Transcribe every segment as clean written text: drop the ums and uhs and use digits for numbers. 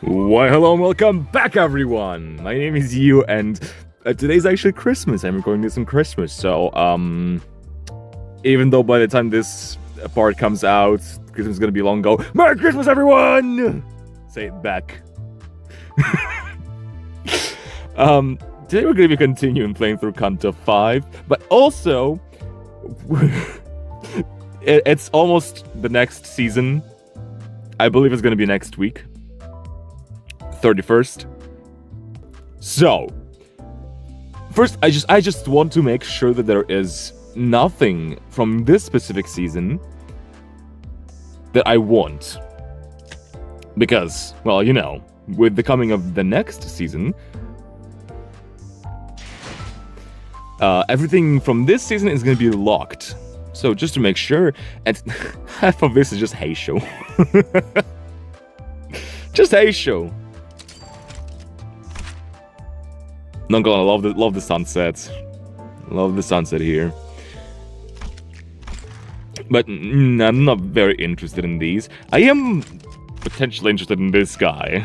Why, hello and welcome back, everyone! My name is Yu, and today's actually Christmas. I'm recording this on Christmas, so, even though by the time this part comes out, Christmas is gonna be long ago. Merry Christmas, everyone! Say it back. Today we're gonna be continuing playing through Canto 5, but also, it's almost the next season. I believe it's gonna be next week. 31st. So, first, I just want to make sure that there is nothing from this specific season that I want. Because, well, you know, with the coming of the next season, everything from this season is going to be locked. So, just to make sure, and half of this is just Hey Show. Just Hey Show. Not gonna love the sunset. Love the sunset here. But I'm not very interested in these. I am potentially interested in this guy.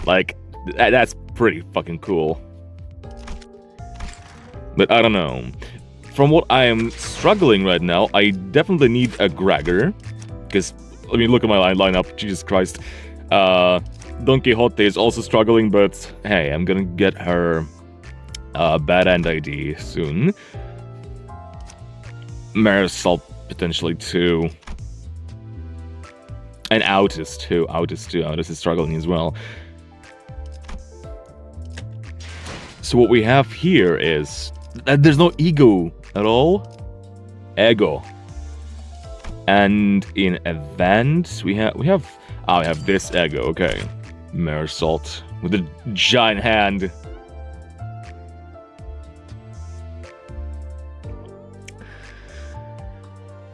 Like, that's pretty fucking cool. But I don't know. From what I am struggling right now, I definitely need a Gregor. Because, I mean, look at my lineup. Jesus Christ. Don Quixote is also struggling, but hey, I'm gonna get her Bad End ID soon. Marisol potentially too. And Autis too. Autis is struggling as well. So what we have here is that there's no ego at all. Ego. And in event, we have this ego, okay. Marisol with a giant hand.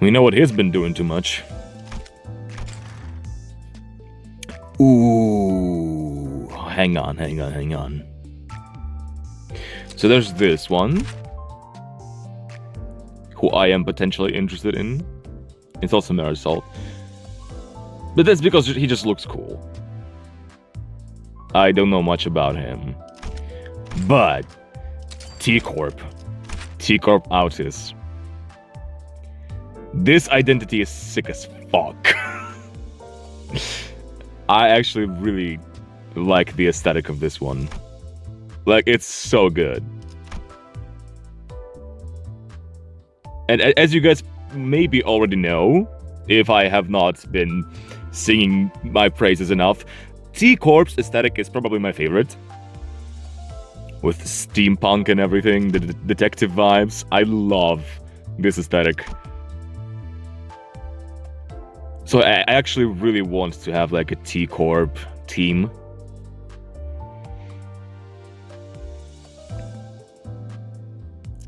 We know what he's been doing too much. Ooh, hang on. So there's this one, who I am potentially interested in. It's also Marisol. But that's because he just looks cool. I don't know much about him. But T-Corp Autis. This identity is sick as fuck. I actually really like the aesthetic of this one. Like, it's so good. And as you guys maybe already know, if I have not been singing my praises enough, T-Corp's aesthetic is probably my favorite. With steampunk and everything, the detective vibes. I love this aesthetic. So I actually really want to have like a T-Corp team.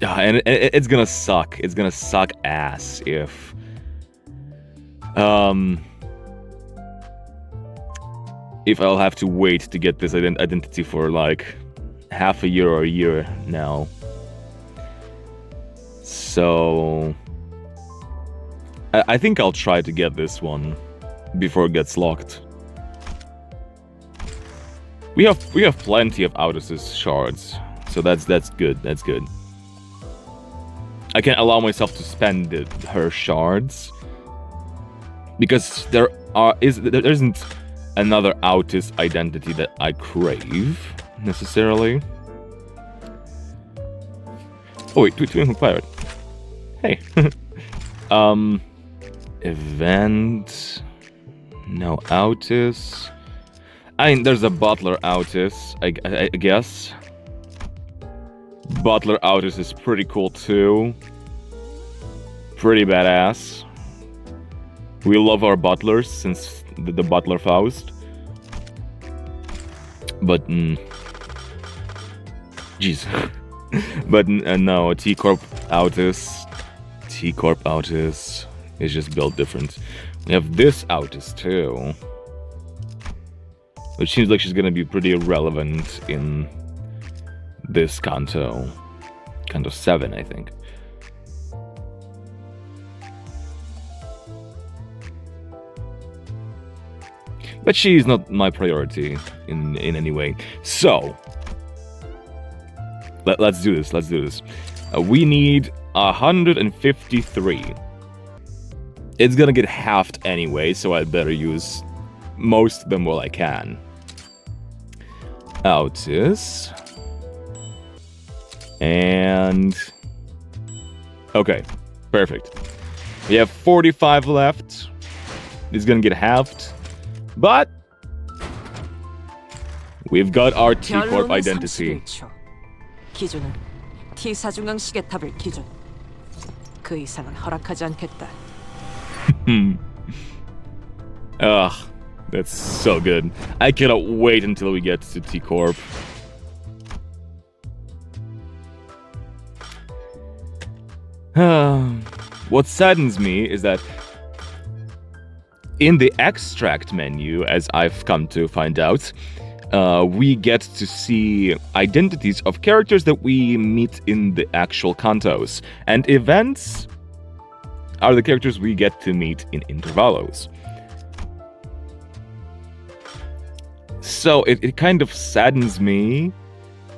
And it's gonna suck. It's gonna suck ass if I'll have to wait to get this identity for like half a year or a year now. So I think I'll try to get this one before it gets locked. We have plenty of Autis' shards, so that's good. That's good. I can allow myself to spend her shards because there isn't another Autis identity that I crave, necessarily. Oh wait, Twinkling Pirate. Hey. Event... No Autis. I mean, there's a Butler Autis, I guess. Butler Autis is pretty cool too. Pretty badass. We love our butlers since the Butler Faust. But, jeez. But no, T-Corp Autis is just built different. We have this Autis too, which seems like she's gonna be pretty relevant in this Canto 7, I think. But she's not my priority in any way. So, let's do this. Let's do this. We need 153. It's gonna get halved anyway, so I better use most of them while I can. Outis. And... okay, perfect. We have 45 left. It's gonna get halved. But... we've got our T-Corp identity. 기준은 T4중앙 시계탑을 기준. 그 이상은 허락하지 않겠다. Ugh, that's so good. I cannot wait until we get to T-Corp. What saddens me is that in the extract menu, as I've come to find out, we get to see identities of characters that we meet in the actual Cantos. And events are the characters we get to meet in Intervalos. So it kind of saddens me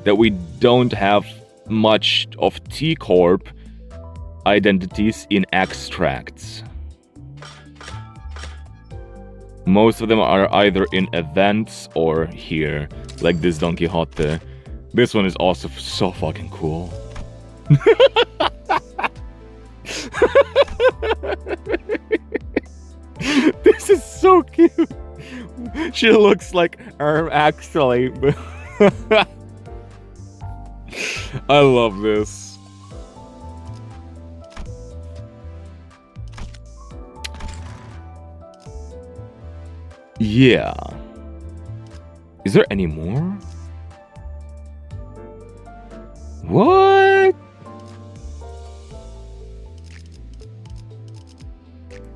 that we don't have much of T-Corp identities in extracts. Most of them are either in events or here, like this Don Quixote. This one is also so fucking cool. This is so cute. She looks like her actually. I love this. Yeah. Is there any more? What?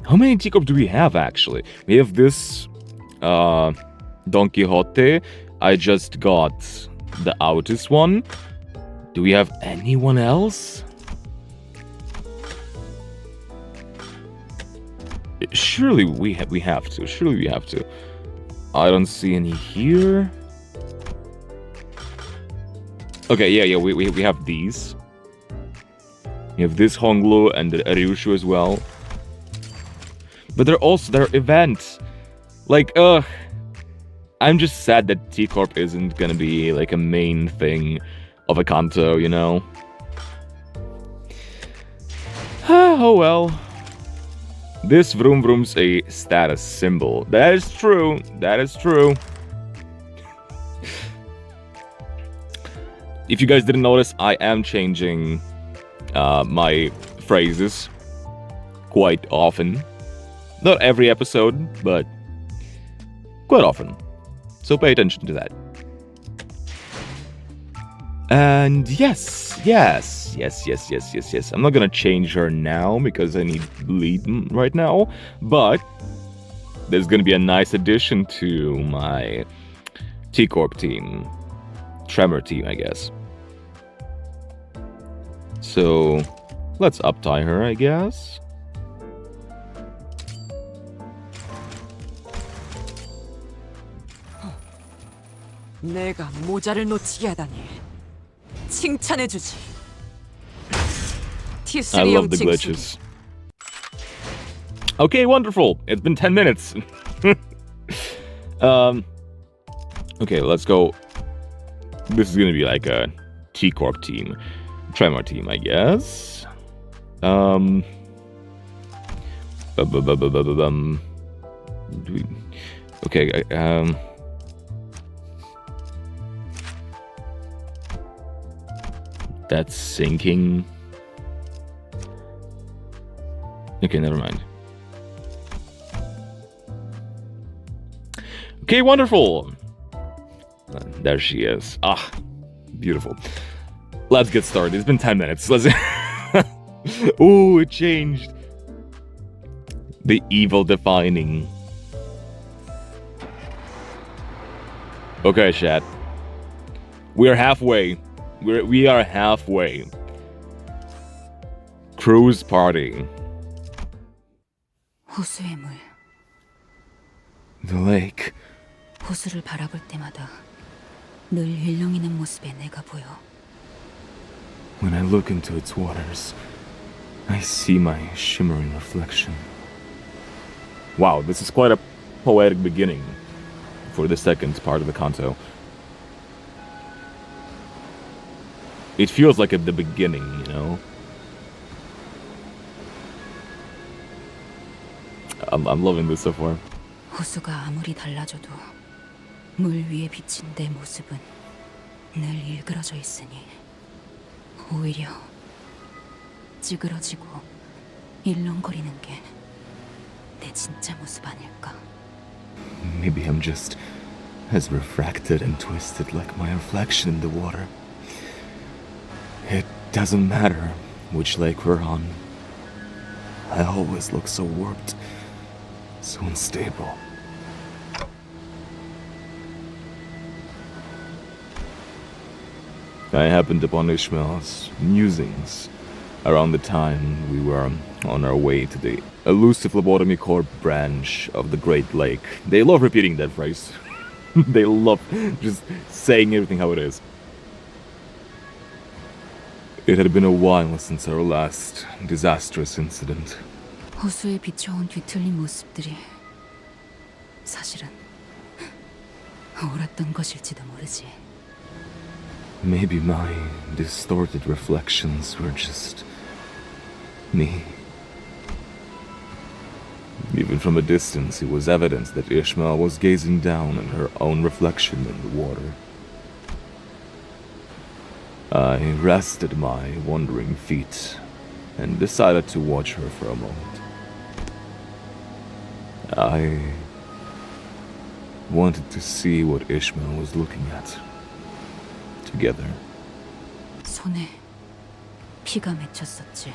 How many T-Corp do we have, actually? We have this Don Quixote. I just got the Outis one. Do we have anyone else? Surely we have to. Surely we have to. I don't see any here. Okay, yeah, we have these. We have this Honglu and the Ryushu as well. But they're events. Like, I'm just sad that T-Corp isn't gonna be like a main thing of a Canto, you know? Oh well. This Vroom Vroom's a status symbol. That is true. That is true. If you guys didn't notice, I am changing my phrases quite often. Not every episode, but quite often. So pay attention to that. And yes. I'm not gonna change her now because I need bleed right now. But there's gonna be a nice addition to my T-Corp team. Tremor team, I guess. So let's uptie her, I guess. 내가 모자를 놓치게 하다니 칭찬해주지. I love the glitches. Okay, wonderful. It's been 10 minutes. Okay, let's go. This is gonna be like a T-Corp team. Tremor team, I guess. Okay, that's sinking. Okay, never mind. Okay, wonderful. There she is. Ah, beautiful. Let's get started. It's been 10 minutes. Let's. Ooh, it changed. The evil defining. Okay, chat. We are halfway. We are halfway. Cruise party. The lake. 호수를 바라볼 때마다 늘 일렁이는 모습에 내가 보여. When I look into its waters, I see my shimmering reflection. Wow, this is quite a poetic beginning for the second part of the canto. It feels like at the beginning, you know? I'm loving this so far. 호수가 아무리 달라져도 물 위에 비친 내 모습은 늘 일그러져 있으니 오히려 찌그러지고 일렁거리는 게 내 진짜 모습 아닐까? Maybe I'm just as refracted and twisted like my reflection in the water. It doesn't matter which lake we're on. I always look so warped, so unstable. I happened upon Ishmael's musings around the time we were on our way to the elusive lobotomy Corp branch of the Great Lake. They love repeating that phrase. They love just saying everything how it is. It had been a while since our last disastrous incident. 호수에 비춰온 뒤틀린 모습들이 사실은 옳았던 것일지도 모르지. Maybe my distorted reflections were just me. Even from a distance, it was evident that Ishmael was gazing down on her own reflection in the water. I rested my wandering feet and decided to watch her for a moment. I wanted to see what Ishmael was looking at. Together. 손에 피가 맺혔었지.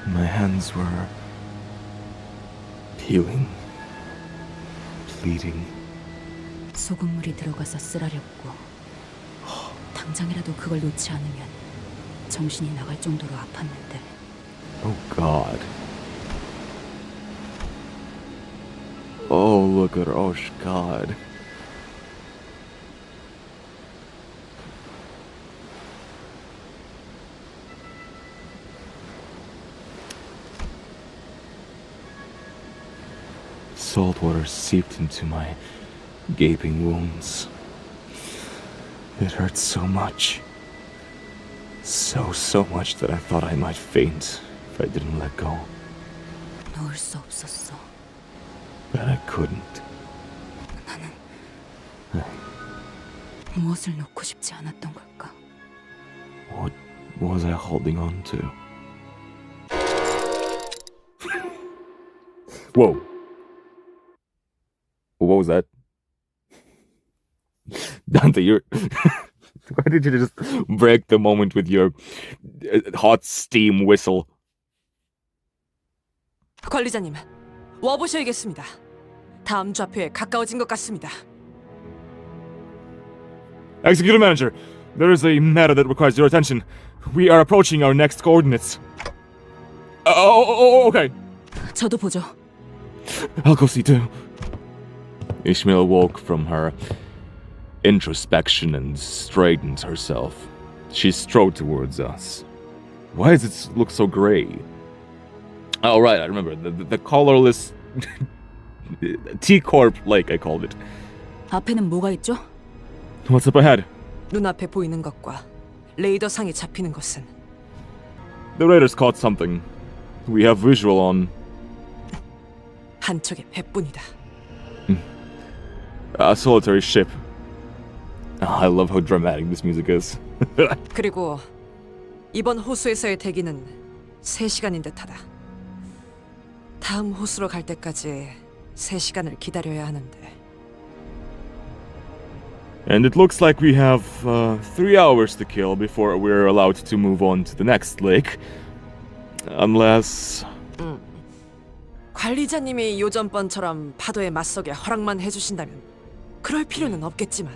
My hands were peeling, bleeding. 소금물이 들어가서 쓰라렸고 당장이라도 그걸 놓지 않으면 정신이 나갈 정도로 아팠는데. Oh God. Oh, look at her. Oh, God. Salt water seeped into my gaping wounds. It hurt so much. So much that I thought I might faint if I didn't let go. 놓을 수 없었어. But I couldn't. 나는 무엇을 놓고 싶지 않았던 걸까? What was I holding on to? Whoa. What was that? Dante, you're... Why did you just break the moment with your hot steam whistle? 관리자님, 와보셔야겠습니다. 다음 좌표에 가까워진 것 같습니다. Executive Manager, there is a matter that requires your attention. We are approaching our next coordinates. Okay. 저도 보죠. I'll go see too. Ishmael woke from her introspection and straightened herself. She strode towards us. Why does it look so gray? Oh, right, I remember. The colorless T-Corp Lake, I called it. 앞에는 뭐가 있죠? What's up ahead? 눈앞에 보이는 것과 레이더상에 잡히는 것은 The raiders caught something. We have visual on... 한 척의 배뿐이다. A solitary ship. I love how dramatic this music is. 그리고 이번 호수에서의 대기는 3시간인 듯하다. 다음 호수로 갈 때까지 3시간을 기다려야 하는데. And it looks like we have 3 hours to kill before we're allowed to move on to the next lake. Unless... 관리자님이 요전번처럼 파도에 맞서게 허락만 해주신다면 그럴 필요는 없겠지만.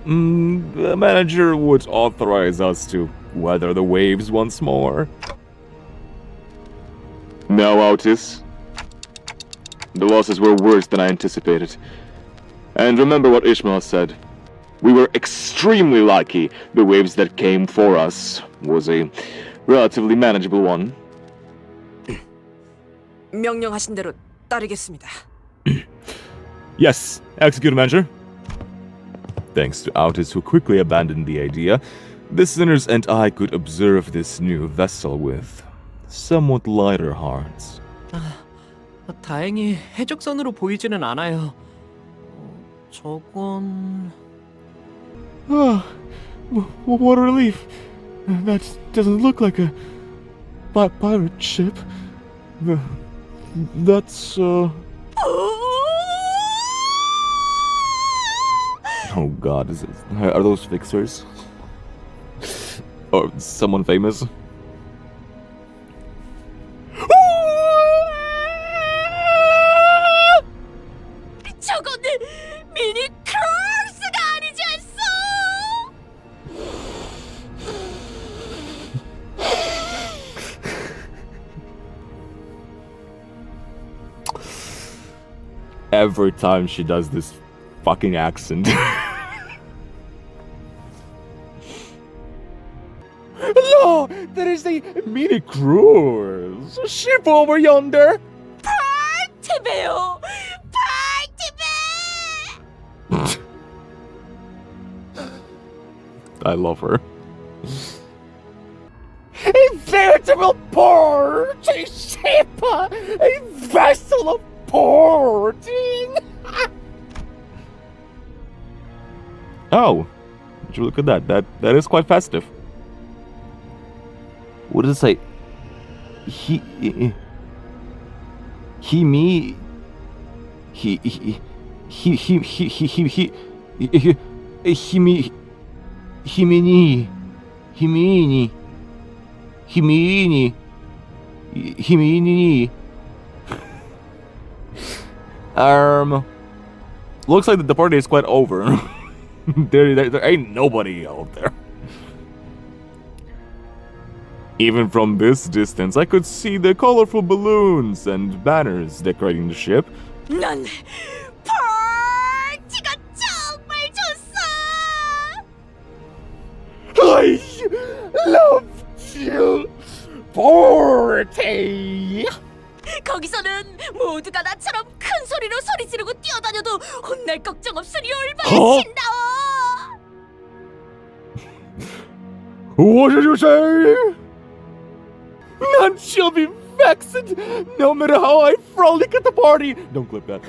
The manager would authorize us to weather the waves once more. Now, Otis, The losses were worse than I anticipated. And remember what Ishmael said. We were extremely lucky. The waves that came for us was a relatively manageable one. 명령하신 대로 따르겠습니다. Yes, execute measure. Thanks to Autis who quickly abandoned the idea, the sinners and I could observe this new vessel with somewhat lighter hearts. 다행히 해적선으로 보이지는 않아요. 저건... What a relief. That doesn't look like a pirate ship. That's, Oh god, are those fixers? Or someone famous? 저거는 미니 크로스가 아니지 않소? Every time she does this fucking accent. No, there is a mini cruise ship over yonder. 파티베요! 파티베! I love her. A veritable port, a ship, a vessel of porting. Oh, would you look at that? That is quite festive. What does it say? He me he me Himini looks like the party is quite over. there ain't nobody out there. Even from this distance, I could see the colorful balloons and banners decorating the ship. 난 파티가 정말 좋소! I love you, Forte! 거기서는 모두가 나처럼 큰 소리로 소리 지르고 뛰어다녀도 혼날 걱정 없으니 얼마나 신나워! What did you say? None shall be vexed, no matter how I frolic at the party. Don't clip that.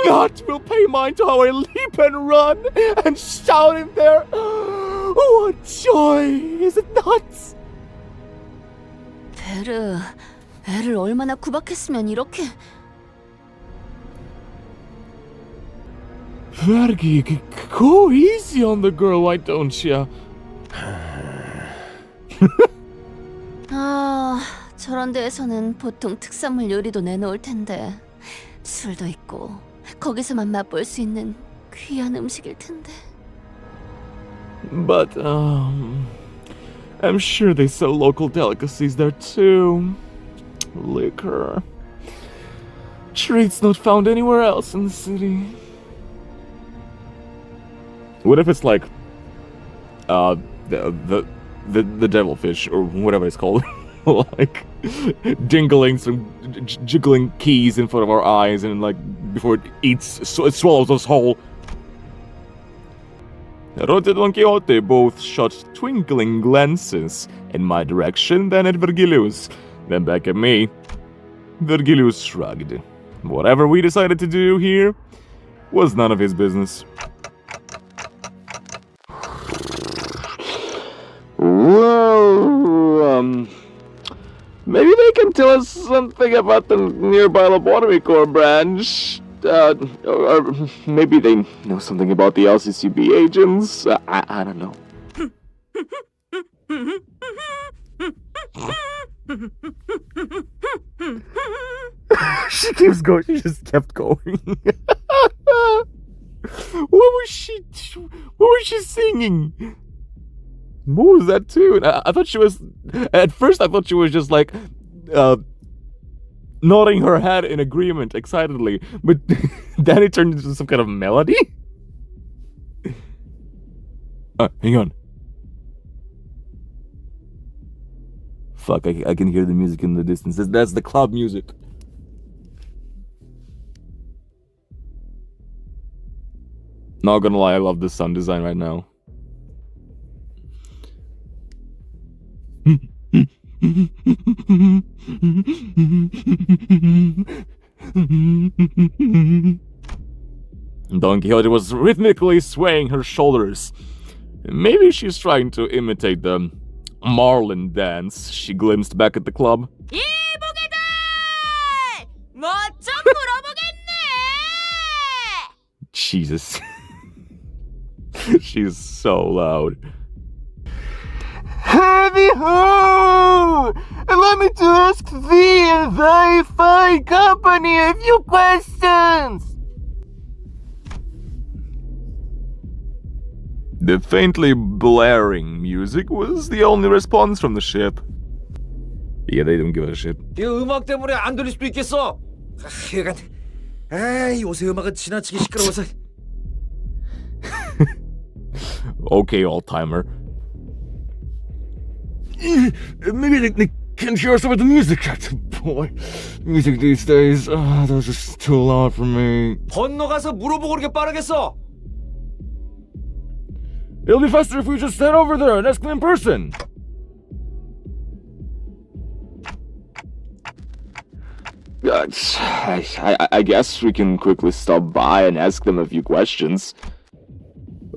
Not will pay mind to how I leap and run and shout in there. What joy, is it not? 베르, 애를 얼마나 구박했으면 이렇게... Vergi, go easy on the girl, why don't ya? 저런 데에서는 보통 특산물 요리도 내놓을 텐데 술도 있고 거기서만 맛볼 수 있는 귀한 음식일 텐데. But, I'm sure they sell local delicacies there too. Liquor. Treats not found anywhere else in the city. What if it's like, the devilfish or whatever it's called? Like, dingling some jiggling keys in front of our eyes and like, before it eats, so it swallows us whole. Rod and Don Quixote both shot twinkling glances in my direction, then at Virgilius, then back at me. Virgilius shrugged. Whatever we decided to do here was none of his business. Well, maybe they can tell us something about the nearby Lobotomy Corps branch. Or maybe they know something about the LCCB agents. I don't know. She keeps going. She just kept going. What was she singing? What was that tune? I thought she was... At first I thought she was just like... nodding her head in agreement excitedly, but then it turned into some kind of melody? Hang on. Fuck, I can hear the music in the distance. That's the club music. Not gonna lie, I love the sound design right now. Don Quixote was rhythmically swaying her shoulders. Maybe she's trying to imitate the Marlin dance she glimpsed back at the club. Jesus. She's so loud. Heavy ho! Allow me to ask thee and thy fine company a few questions! The faintly blaring music was the only response from the ship. Yeah, they don't give a shit. 이 음악 때문에 안 들릴 수도 있겠어. 하여간, 요새 음악은 지나치게 시끄러워서. Okay, old-timer. Maybe they can hear some of the music. Boy, music these days, that's just too loud for me. 건너가서 물어보고 그렇게 빠르겠어. It'll be faster if we just head over there and ask them in person. I guess we can quickly stop by and ask them a few questions.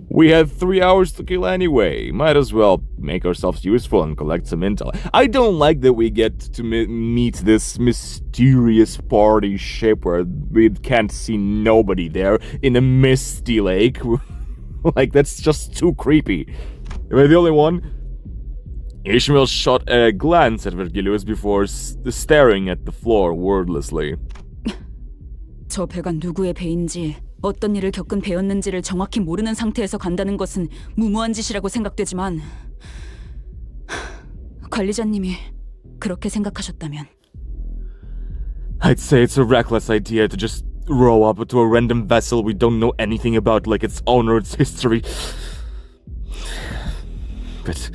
We had 3 hours to kill anyway. Might as well make ourselves useful and collect some intel. I don't like that we get to meet this mysterious party ship where we can't see nobody there in a misty lake. Like, that's just too creepy. Am I the only one? Ishmael shot a glance at Virgilius before staring at the floor wordlessly. 저 배가 누구의 배인지 어떤 일을 겪은 배였는지를 정확히 모르는 상태에서 간다는 것은 무모한 짓이라고 생각되지만 관리자님이 그렇게 생각하셨다면 I'd say it's a reckless idea to just row up to a random vessel we don't know anything about, like its owner, its history. But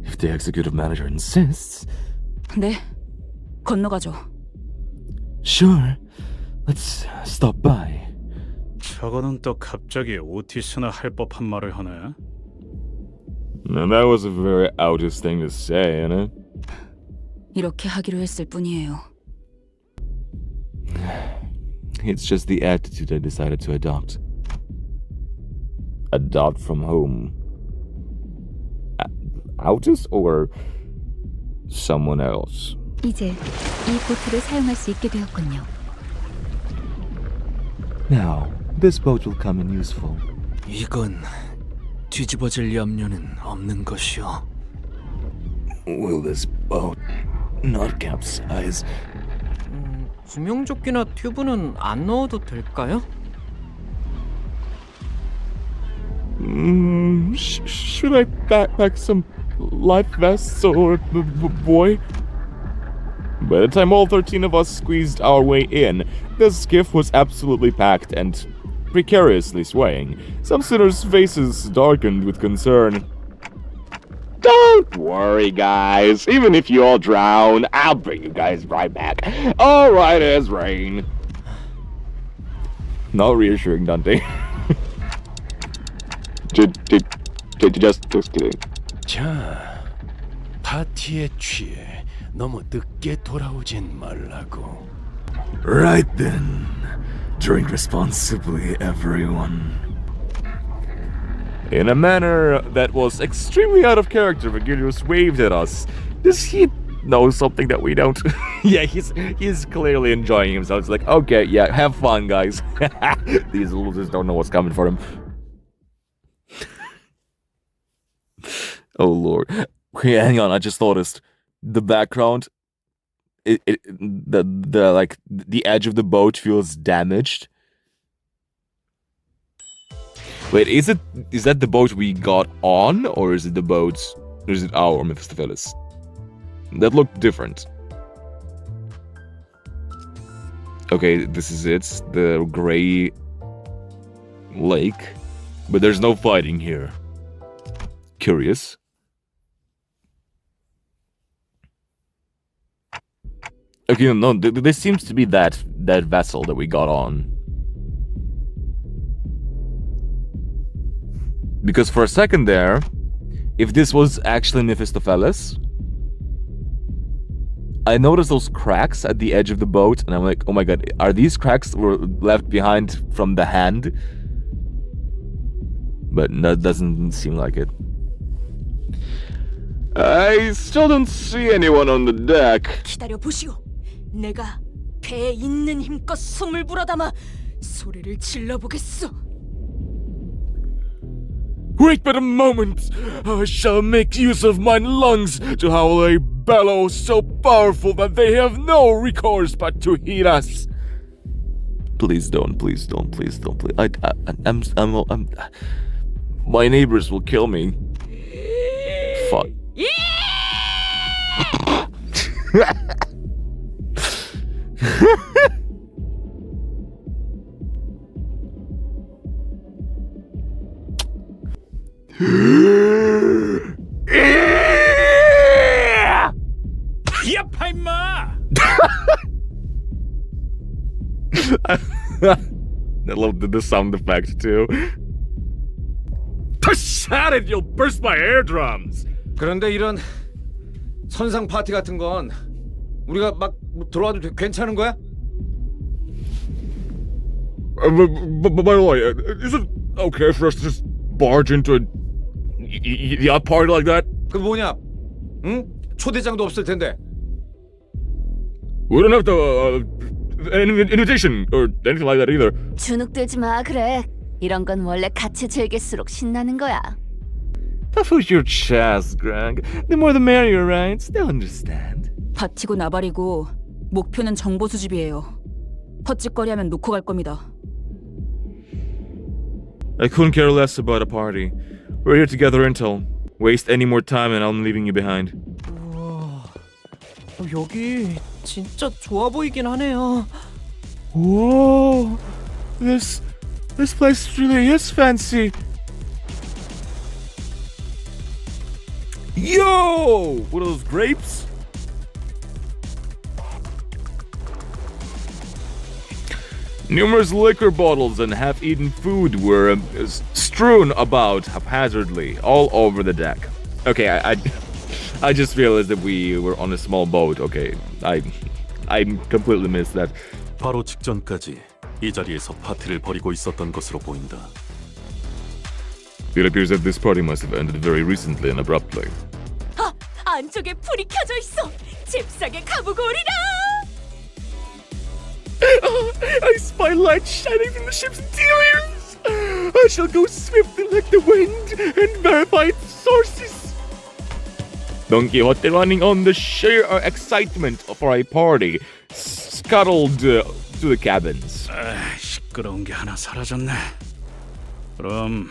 if the executive manager insists... 네, 건너가죠. Sure, let's stop by. 저거는 또 갑자기 오티스나 할 법한 말을 하네. Now that was a very outest thing to say, isn't it? 이렇게 하기로 했을 뿐이에요. It's just the attitude I decided to adopt. Adopt from whom? Outist or someone else? 이제 이 보트를 사용할 수 있게 되었군요. Now, this boat will come in useful. 이건 뒤집어질 염려는 없는 것이오. Will this boat not capsize? 구명조끼나 튜브는 안 넣어도 될까요? Should I backpack some life vests or boy? By the time all 13 of us squeezed our way in, the skiff was absolutely packed and precariously swaying. Some sinners' faces darkened with concern. Don't worry, guys. Even if you all drown, I'll bring you guys right back. All right as rain. Not reassuring, Dante. just kidding. 자, 파티에 취해 너무 늦게 돌아오진 말라고. Right then. Drink responsibly, everyone. In a manner that was extremely out of character, Virgilius waved at us. Does he know something that we don't? Yeah, he's clearly enjoying himself. It's like, okay, yeah, have fun, guys. These losers don't know what's coming for them. Oh lord. Okay, hang on, I just noticed the background. The edge of the boat feels damaged. Wait, is that the boat we got on, or is it our Mephistopheles? That looked different. Okay, this is it. The gray lake. But there's no fighting here. Curious. Okay, no, this seems to be that vessel that we got on. Because for a second there, if this was actually Mephistopheles, I noticed those cracks at the edge of the boat, and I'm like, oh my god, are these cracks were left behind from the hand? But that doesn't seem like it. I still don't see anyone on the deck. 기다려 보시오. 내가 배에 있는 힘껏 숨을 불어담아 소리를 질러 보겠소. Wait but a moment! I shall make use of my lungs to howl a bellow so powerful that they have no recourse but to heed us. Please don't, please don't, please don't, please. I'm my neighbors will kill me. Fuck. 야 파임마! I love the sound effect too. Shut it! You'll burst my eardrums! 그런데 이런 선상 파티 같은 건 우리가 막 들어와도 괜찮은 거야? By the way, is it okay for us to just barge into a yacht party like that? 그 뭐냐? 응? 초대장도 없을 텐데. We don't have to an invitation or anything like that either. 주눅들지 마, 그래. 이런 건 원래 같이 즐길수록 신나는 거야. Puff your chest, Greg. The more the merrier, right? They'll understand. 바티고 나발이고 목표는 정보 수집이에요. 헛짓거리하면 놓고 갈 겁니다. I couldn't care less about a party. We're here to gather intel. Waste any more time and I'm leaving you behind. 우와, 여기 진짜 좋아 보이긴 하네요. Whoa! This place really is fancy. Yo! What are those grapes? Numerous liquor bottles and half-eaten food were strewn about haphazardly all over the deck. Okay, I just realized that we were on a small boat. Okay, I completely missed that. 바로 직전까지 이 자리에서 파티를 벌이고 있었던 것으로 보인다. It appears that this party must have ended very recently and abruptly. 아, 안쪽에 불이 켜져 있어. 잽싸게 가보고 오리라. I spy light shining from the ship's interiors. I shall go swiftly like the wind and verify its sources. Don Quixote, running on the sheer excitement for a party, scuttled to the cabins. 시끄러운 게 하나 사라졌네. 그럼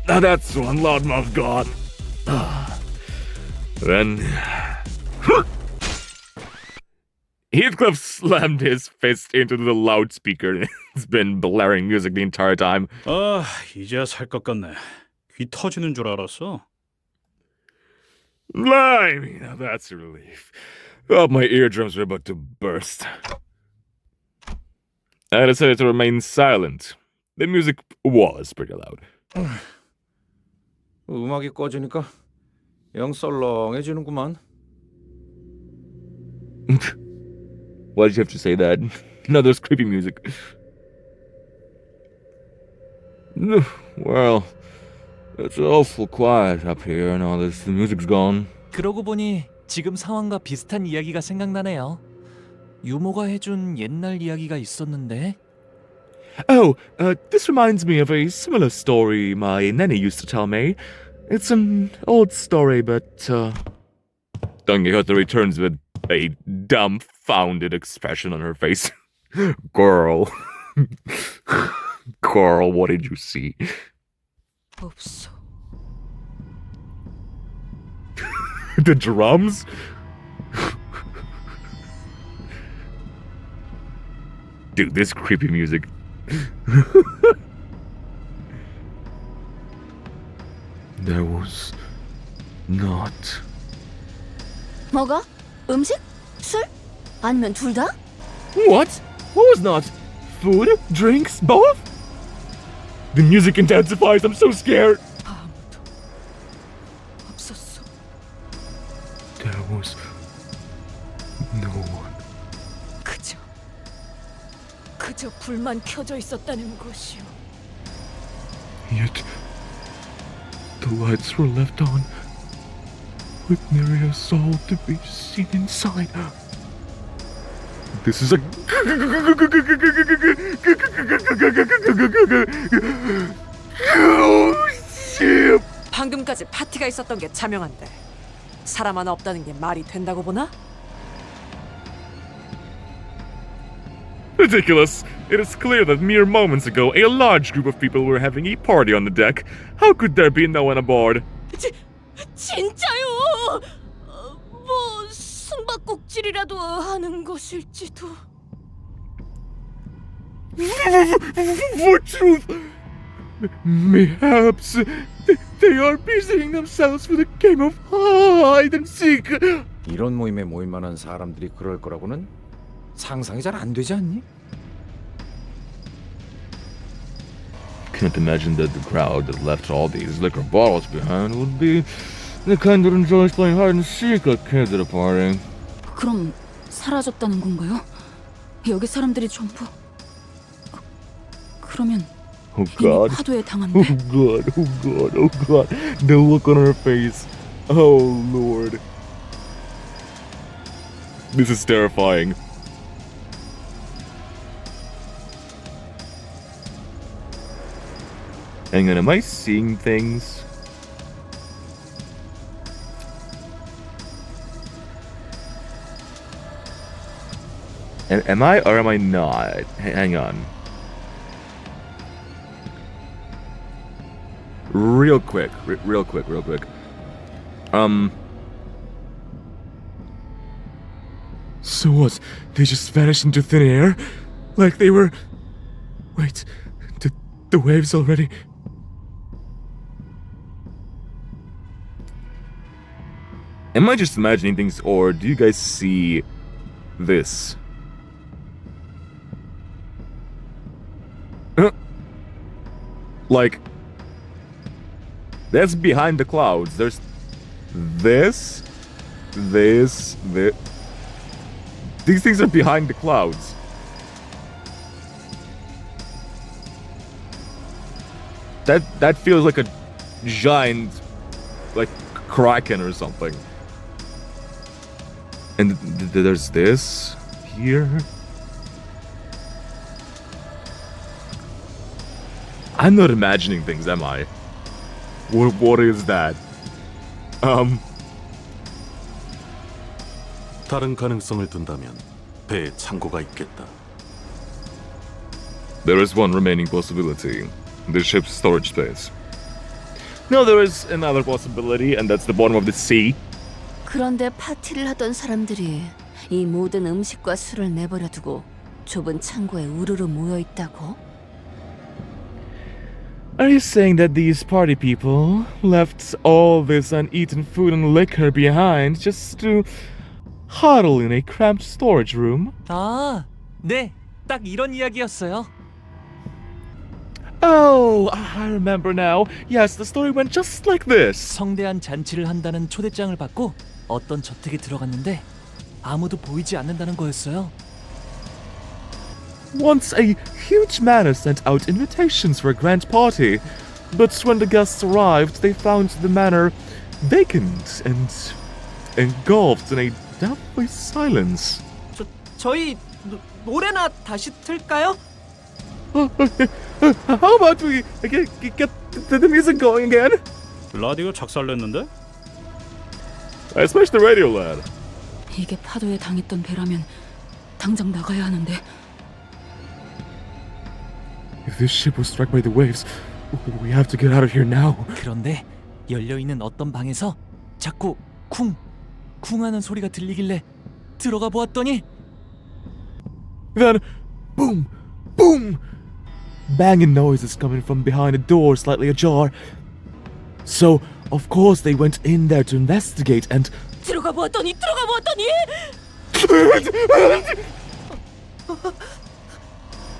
That's one loudmouth gone. Then Heathcliff slammed his fist into the loudspeaker. It's been blaring music the entire time. 이제야 살 것 같네. 귀 터지는 줄 알았어. Blimey, now that's a relief. Oh, my eardrums were about to burst. I decided to remain silent. The music was pretty loud. 음악이 꺼지니까 영 썰렁해지는구만. Why did you have to say that? No, there's creepy music. Well, it's awful quiet up here now that the music's gone. 그러고 보니 지금 상황과 비슷한 이야기가 생각나네요. 유모가 해준 옛날 이야기가 있었는데. Oh, this reminds me of a similar story my nanny used to tell me. It's an old story, but, Don Quixote returns with a dumbfounded expression on her face. Girl. Girl, what did you see? 없어. The drums? Dude, this creepy music. There was not. 뭐가? 음식? 술? 아니면 둘 다? What? What was not? Food? Drinks? Both? The music intensifies. I'm so scared. 아무도 없었어. There was no one. 그저 불만 켜져 있었다는 것이오. Yet the lights were left on, with nary a soul to be seen inside. This is a ship. 방금까지 파티가 있었던 게 자명한데 사람 하나 없다는 게 말이 된다고 보나? Ridiculous. It is clear that mere moments ago a large group of people were having a party on the deck. How could there be no one aboard? 진짜요? 뭐 숨바꼭질이라도 하는 것일지도. For truth, mayhaps they are busying themselves with a game of hide and seek. 이런 모임에 모일 만한 사람들이 그럴 거라고는 상상이 잘 안 되지 않니? Can't imagine that the crowd that left all these liquor bottles behind would be the kind that enjoys playing hide and seek like kids at a party. 그럼 사라졌다는 건가요? 여기 사람들이 전부 그러면 Oh 이미 God. 파도에 Oh 당한데? God. Oh God. Oh God. The look on her face. Oh Lord. This is terrifying. Hang on, am I seeing things? Am I or am I not? Hang on. Real quick. Real quick. So what? They just vanished into thin air? Like they were... Wait, the waves already... Am I just imagining things, or do you guys see this? Like, that's behind the clouds. There's this. These things are behind the clouds. That feels like a giant, like, kraken or something. And there's this here. I'm not imagining things, am I? What is that? 다른 가능성을 둔다면 배에 창고가 있겠다. There is one remaining possibility. The ship's storage space. No, there is another possibility, and that's the bottom of the sea. 그런데 파티를 하던 사람들이 이 모든 음식과 술을 내버려 두고 좁은 창고에 우르르 모여 있다고? Are you saying that these party people left all this uneaten food and liquor behind just to huddle in a cramped storage room? 아, 네, 딱 이런 이야기였어요. Oh, I remember now. Yes, the story went just like this. 성대한 잔치를 한다는 초대장을 받고 어떤 저택에 들어갔는데 아무도 보이지 않는다는 거였어요. Once a huge manor sent out invitations for a grand party, but when the guests arrived, they found the manor vacant and engulfed in a deathly silence. 저희 노래나 다시 틀까요? How about we get the music going again? 라디오 작살냈는데? I smashed the radio, lad. 이게 파도에 당했던 배라면 당장 나가야 하는데. If this ship was struck by the waves, we have to get out of here now. 그런데 열려있는 어떤 방에서 자꾸 쿵 하는 소리가 들리길래 들어가 보았더니 Then boom, boom. Banging noises coming from behind a door slightly ajar. So, of course, they went in there to investigate and... 들어가 보았더니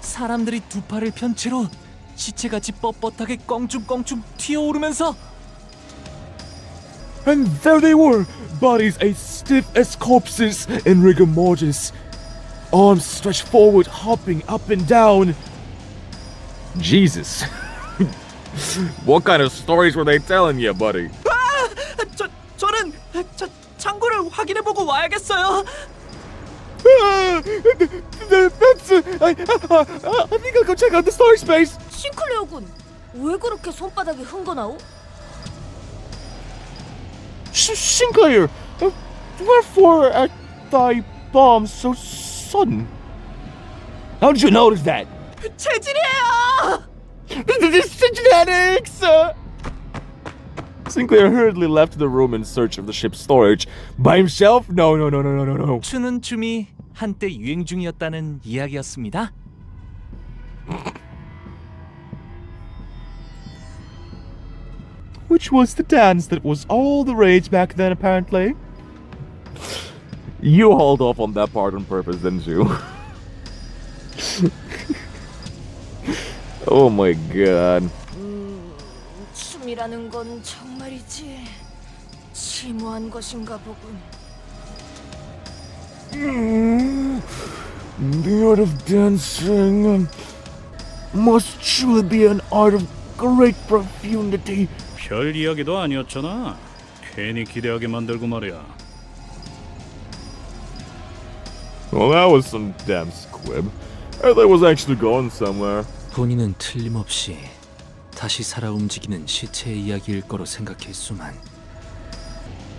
사람들이 두 팔을 편 채로 시체같이 뻣뻣하게 껑충껑충 튀어오르면서 And there they were, bodies as stiff as corpses in rigor mortis. Arms stretched forward, hopping up and down. Jesus. What kind of stories were they telling you, buddy? 저는 창고를 확인해보고 와야겠어요. That's... I think I'll go check out the storage space. 싱클레어군, 왜 그렇게 손바닥이 흥건하오? Sinclair, wherefore art thy bomb so sudden? How did you notice that? 체질이에요. The genetics! Sinclair hurriedly left the room in search of the ship's storage. By himself? No. 추는 춤이 한때 유행 중이었다는 이야기였습니다. Which was the dance that was all the rage back then, apparently. You hauled off on that part on purpose, didn't you? Oh my god. 춤이라는 건 정말이지 심오한 것인가 보군. The art of dancing must truly be an art of great profundity. 별 이야기도 아니었잖아. 괜히 기대하게 만들고 말이야. Well, that was some damn squib. I thought it was actually going somewhere. 본인은 틀림없이 다시 살아 움직이는 시체의 이야기일 거로 생각했수만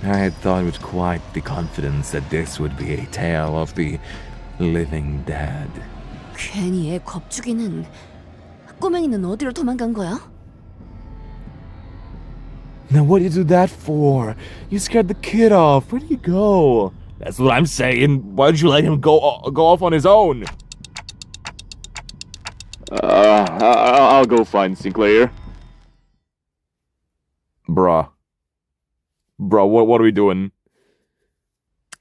I had thought with quite the confidence that this would be a tale of the living dead. 괜히 애 겁주기는. 꼬맹이는 어디로 도망간 거야? Now what did you do that for? You scared the kid off. Where'd he go? That's what I'm saying. Why did you let him go off on his own? I'll go find Sinclair. Bruh, what are we doing?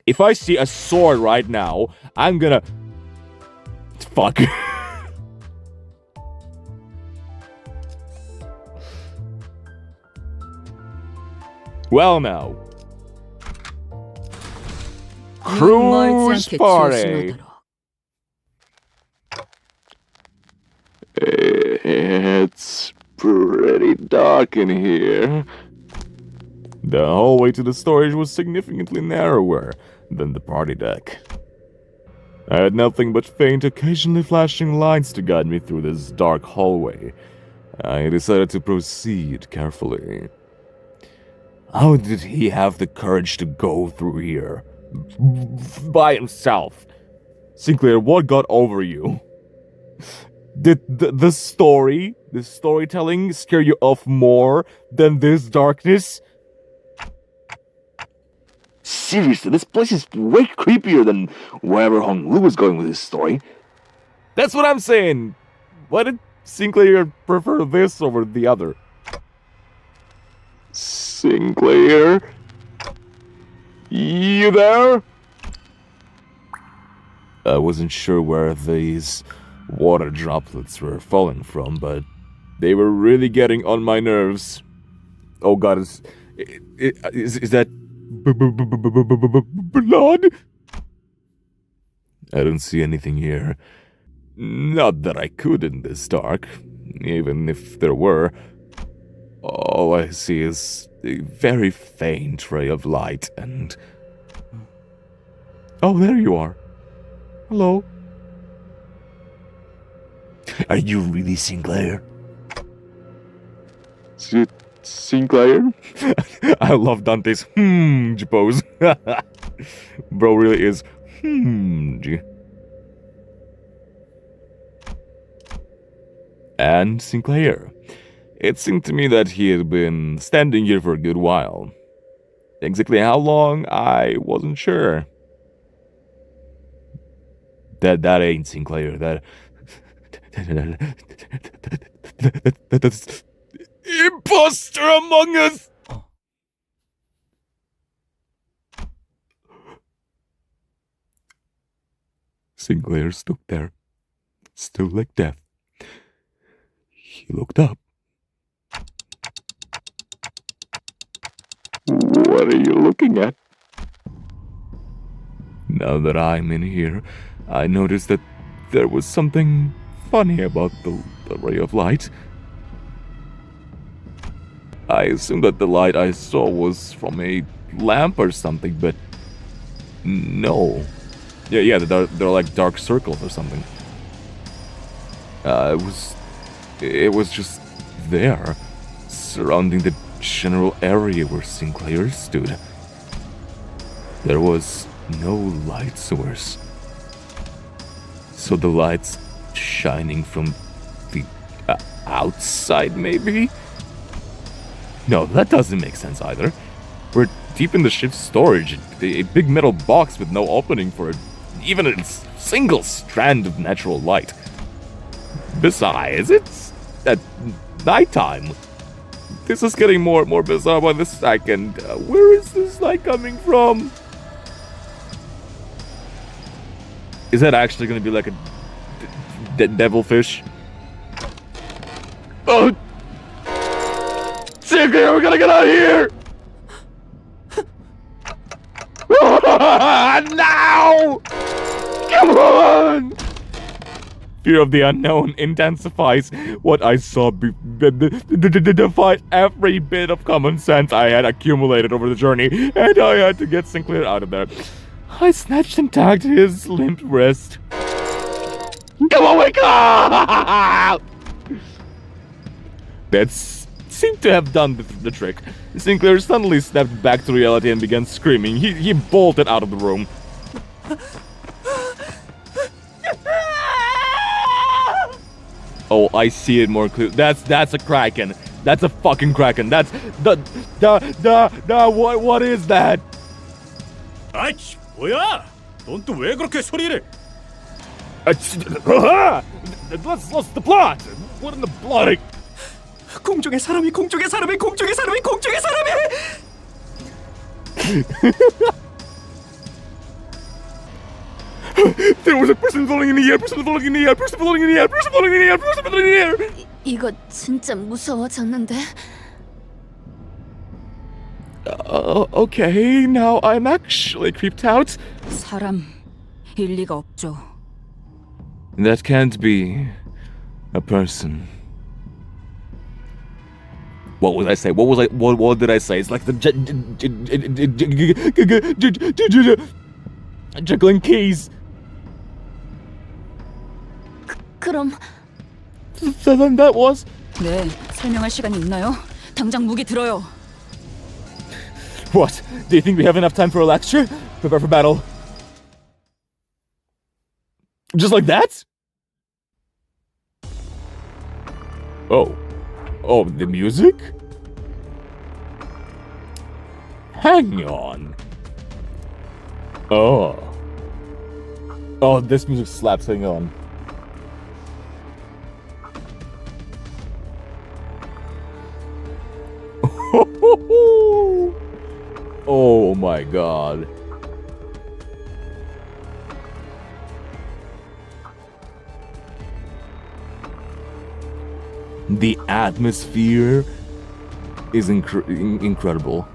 If I see a sword right now, I'm gonna... Fuck. Well now. Cruise party. It's pretty dark in here. The hallway to the storage was significantly narrower than the party deck. I had nothing but faint, occasionally flashing lights to guide me through this dark hallway. I decided to proceed carefully. How did he have the courage to go through here? By himself? Sinclair, what got over you? Did the storytelling scare you off more than this darkness? Seriously, this place is way creepier than wherever Hong Lu was going with his story. That's what I'm saying. Why did Sinclair prefer this over the other? Sinclair? You there? I wasn't sure where these water droplets were falling from, but they were really getting on my nerves. Oh god, is that blood? I don't see anything here. Not that I could in this dark, even if there were. All I see is a very faint ray of light and... Oh, there you are. Hello. Are you really Sinclair? Sinclair? I love Dante's pose. Bro really is And Sinclair. It seemed to me that he had been standing here for a good while. Exactly how long, I wasn't sure. That ain't Sinclair. That's imposter among us. Sinclair stood there, still like death. He looked up. What are you looking at? Now that I'm in here, I noticed that there was something funny about the ray of light. I assumed that the light I saw was from a lamp or something, but no. Yeah, they're like dark circles or something. It was just there, surrounding the general area where Sinclair stood. There was no light source. So the light's shining from the outside, maybe? No, that doesn't make sense either. We're deep in the ship's storage, a big metal box with no opening for even a single strand of natural light. Besides, it's at nighttime. This is getting more and more bizarre by the second. Where is this light coming from? Is that actually going to be like a devilfish? Oh! Sinclair, we're gonna get out of here! Now! Come on! Fear of the unknown intensifies what I saw defied every bit of common sense I had accumulated over the journey, and I had to get Sinclair out of there. I snatched and tagged his limp wrist. Come on, wake up! That seemed to have done the trick. Sinclair suddenly snapped back to reality and began screaming. He bolted out of the room. Oh, I see it more clearly. That's a kraken. That's a fucking kraken. That's what is that? 아이씨, 뭐야? 넌 또 왜 그렇게 소리를? Let's lost the plot. What in the bloody? 공중의 사람이 공중의 사람이 공중의 사람이 공중의 사람이. There was a person floating in the air, person floating in the air, person floating in the air, person floating in the air, person floating in the air. 이거 진짜 무서워졌는데. Okay, now I'm actually creeped out. 사람 일리가 없죠. That can't be a person. What was I say? What did I say? It's like the juggling keys. 그럼 So then that was. 네, 설명할 시간이 있나요? 당장 무기 들어요. What? Do you think we have enough time for a lecture? Prepare for battle. Just like that? Oh, the music? Hang on. Oh, this music slaps. Hang on. Oh my god. The atmosphere is incredible.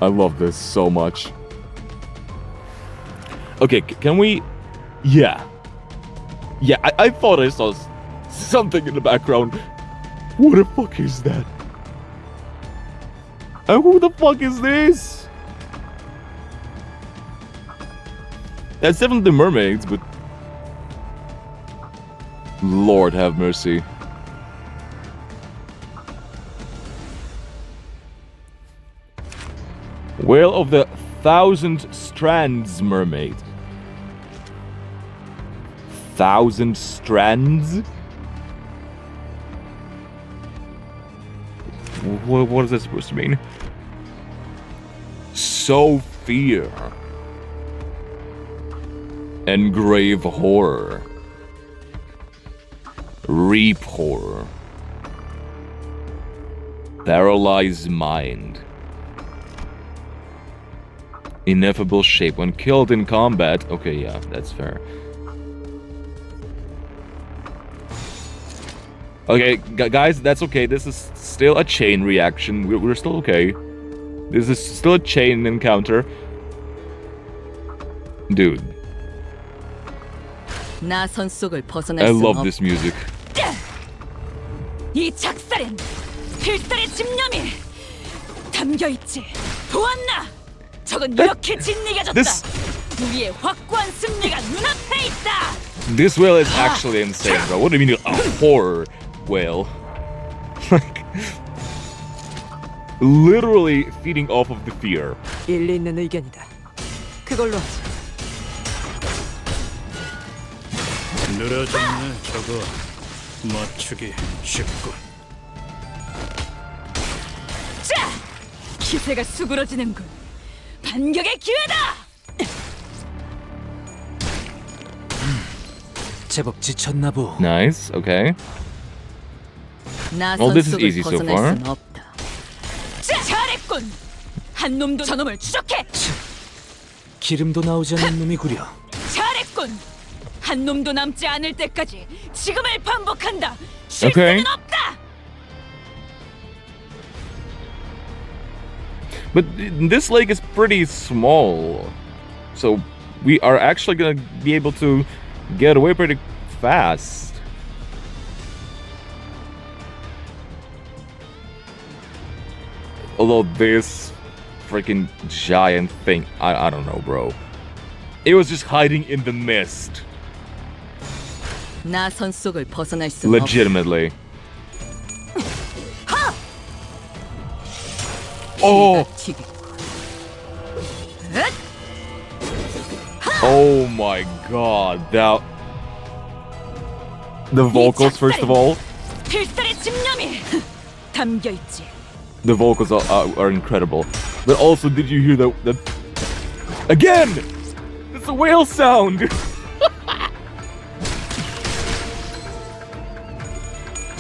I love this so much. Okay, can we... Yeah, I thought I saw something in the background. What the fuck is that? And who the fuck is this? That's definitely mermaids, but... Lord have mercy. Whale of the 1,000 Strands mermaid. 1,000 strands? What is that supposed to mean? Sophia. Engrave horror. Reap horror. Paralyze mind. Ineffable shape. When killed in combat. Okay, yeah, that's fair. Okay, guys, that's okay. This is still a chain reaction. We're still okay. This is still a chain encounter. Dude. 나선 속을 벗어날 I 수 love 없. this music. 이 작살엔 필살의 집념이 담겨 있지. 보았나? 적은 이렇게 짓이겨졌다. This 우리의 확고한 승리가 눈앞에 있다. this whale is actually insane, bro. What do you mean a horror whale? Like literally feeding off of the fear. 일리 있는 의견이다. 그걸로 하자. 늘어졌네 저거. 맞추기 쉽군. 자, 기세가 수그러지는군. 반격의 기회다. 제법 지쳤나 보. Nice. Okay. 나선 Well, this is 속을 easy so 벗어날 far. 순 없다. 자, 잘했군. 한 놈도 저놈을 추적해. 기름도 나오지 않는 놈이 구려. 잘했군. 한 놈도 남지 않을 때까지 지금을 반복한다. Okay. 실수는 없다. But this lake is pretty small, so we are actually gonna be able to get away pretty fast. Although this freaking giant thing, I don't know, bro. It was just hiding in the mist. 나선 속을 벗어날 수 없다. Legitimately. Oh! Oh my god, that... The vocals, first of all. 필살의 집념이 담겨 있지. The vocals are incredible. But also, did you hear that... Again! It's a whale sound!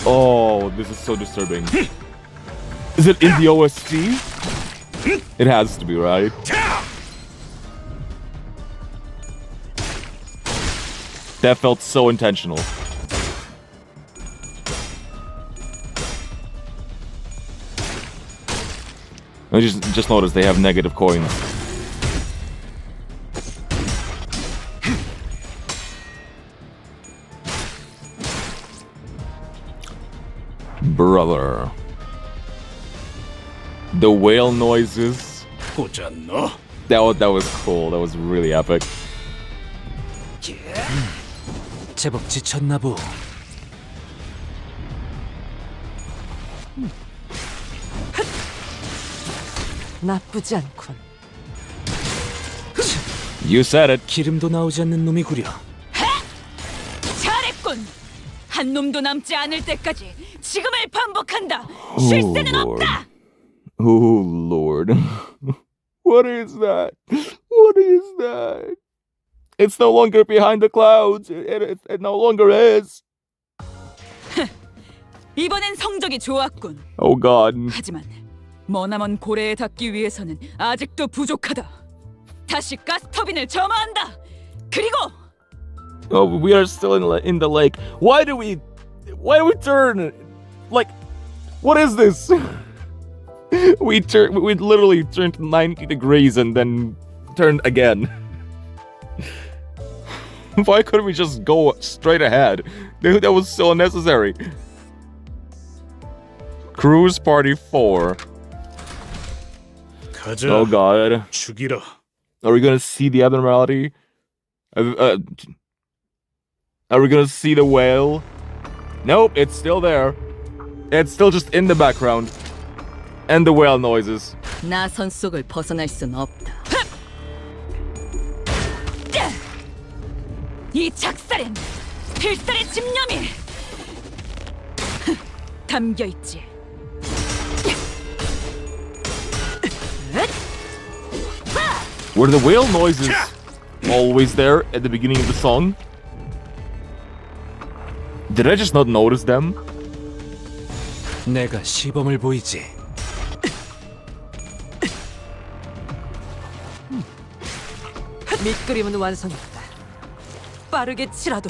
Oh, this is so disturbing. Is it in the OST? It has to be, right? That felt so intentional. I just noticed they have negative coins. Brother. The whale noises. 꽂았노? That was cool. That was really epic. 제법 지쳤나 보. 나쁘지 않군. You said it. 기름도 나오지 않는 놈이 구려. 잘했군. 한 놈도 남지 않을 때까지 지금을 반복한다. Oh, 실수는 Lord. 없다. Oh Lord. What is that? What is that? It's no longer behind the clouds. It no longer is. 이번엔 성적이 좋았군. Oh God. 하지만 머나먼 고래에 닿기 위해서는 아직도 부족하다. 다시 가스터빈을 점화한다. 그리고 Oh, we are still in the lake. Why do we turn? Like, what is this? We literally turned 90 degrees and then turned again. Why couldn't we just go straight ahead? That was so unnecessary. Cruise Party 4. 가자. Oh God. 죽이러. Are we gonna see the abnormality? Are we gonna see the whale? Nope, it's still there. It's still just in the background. And the whale noises. 나선 속을 벗어날 순 없다. 이 작살엔 필살의 집념이 담겨 있지. Were the whale noises always there at the beginning of the song. Did I just not notice them? 내가 시범을 보이지. 밑그림은 완성했다. 빠르게 치라도.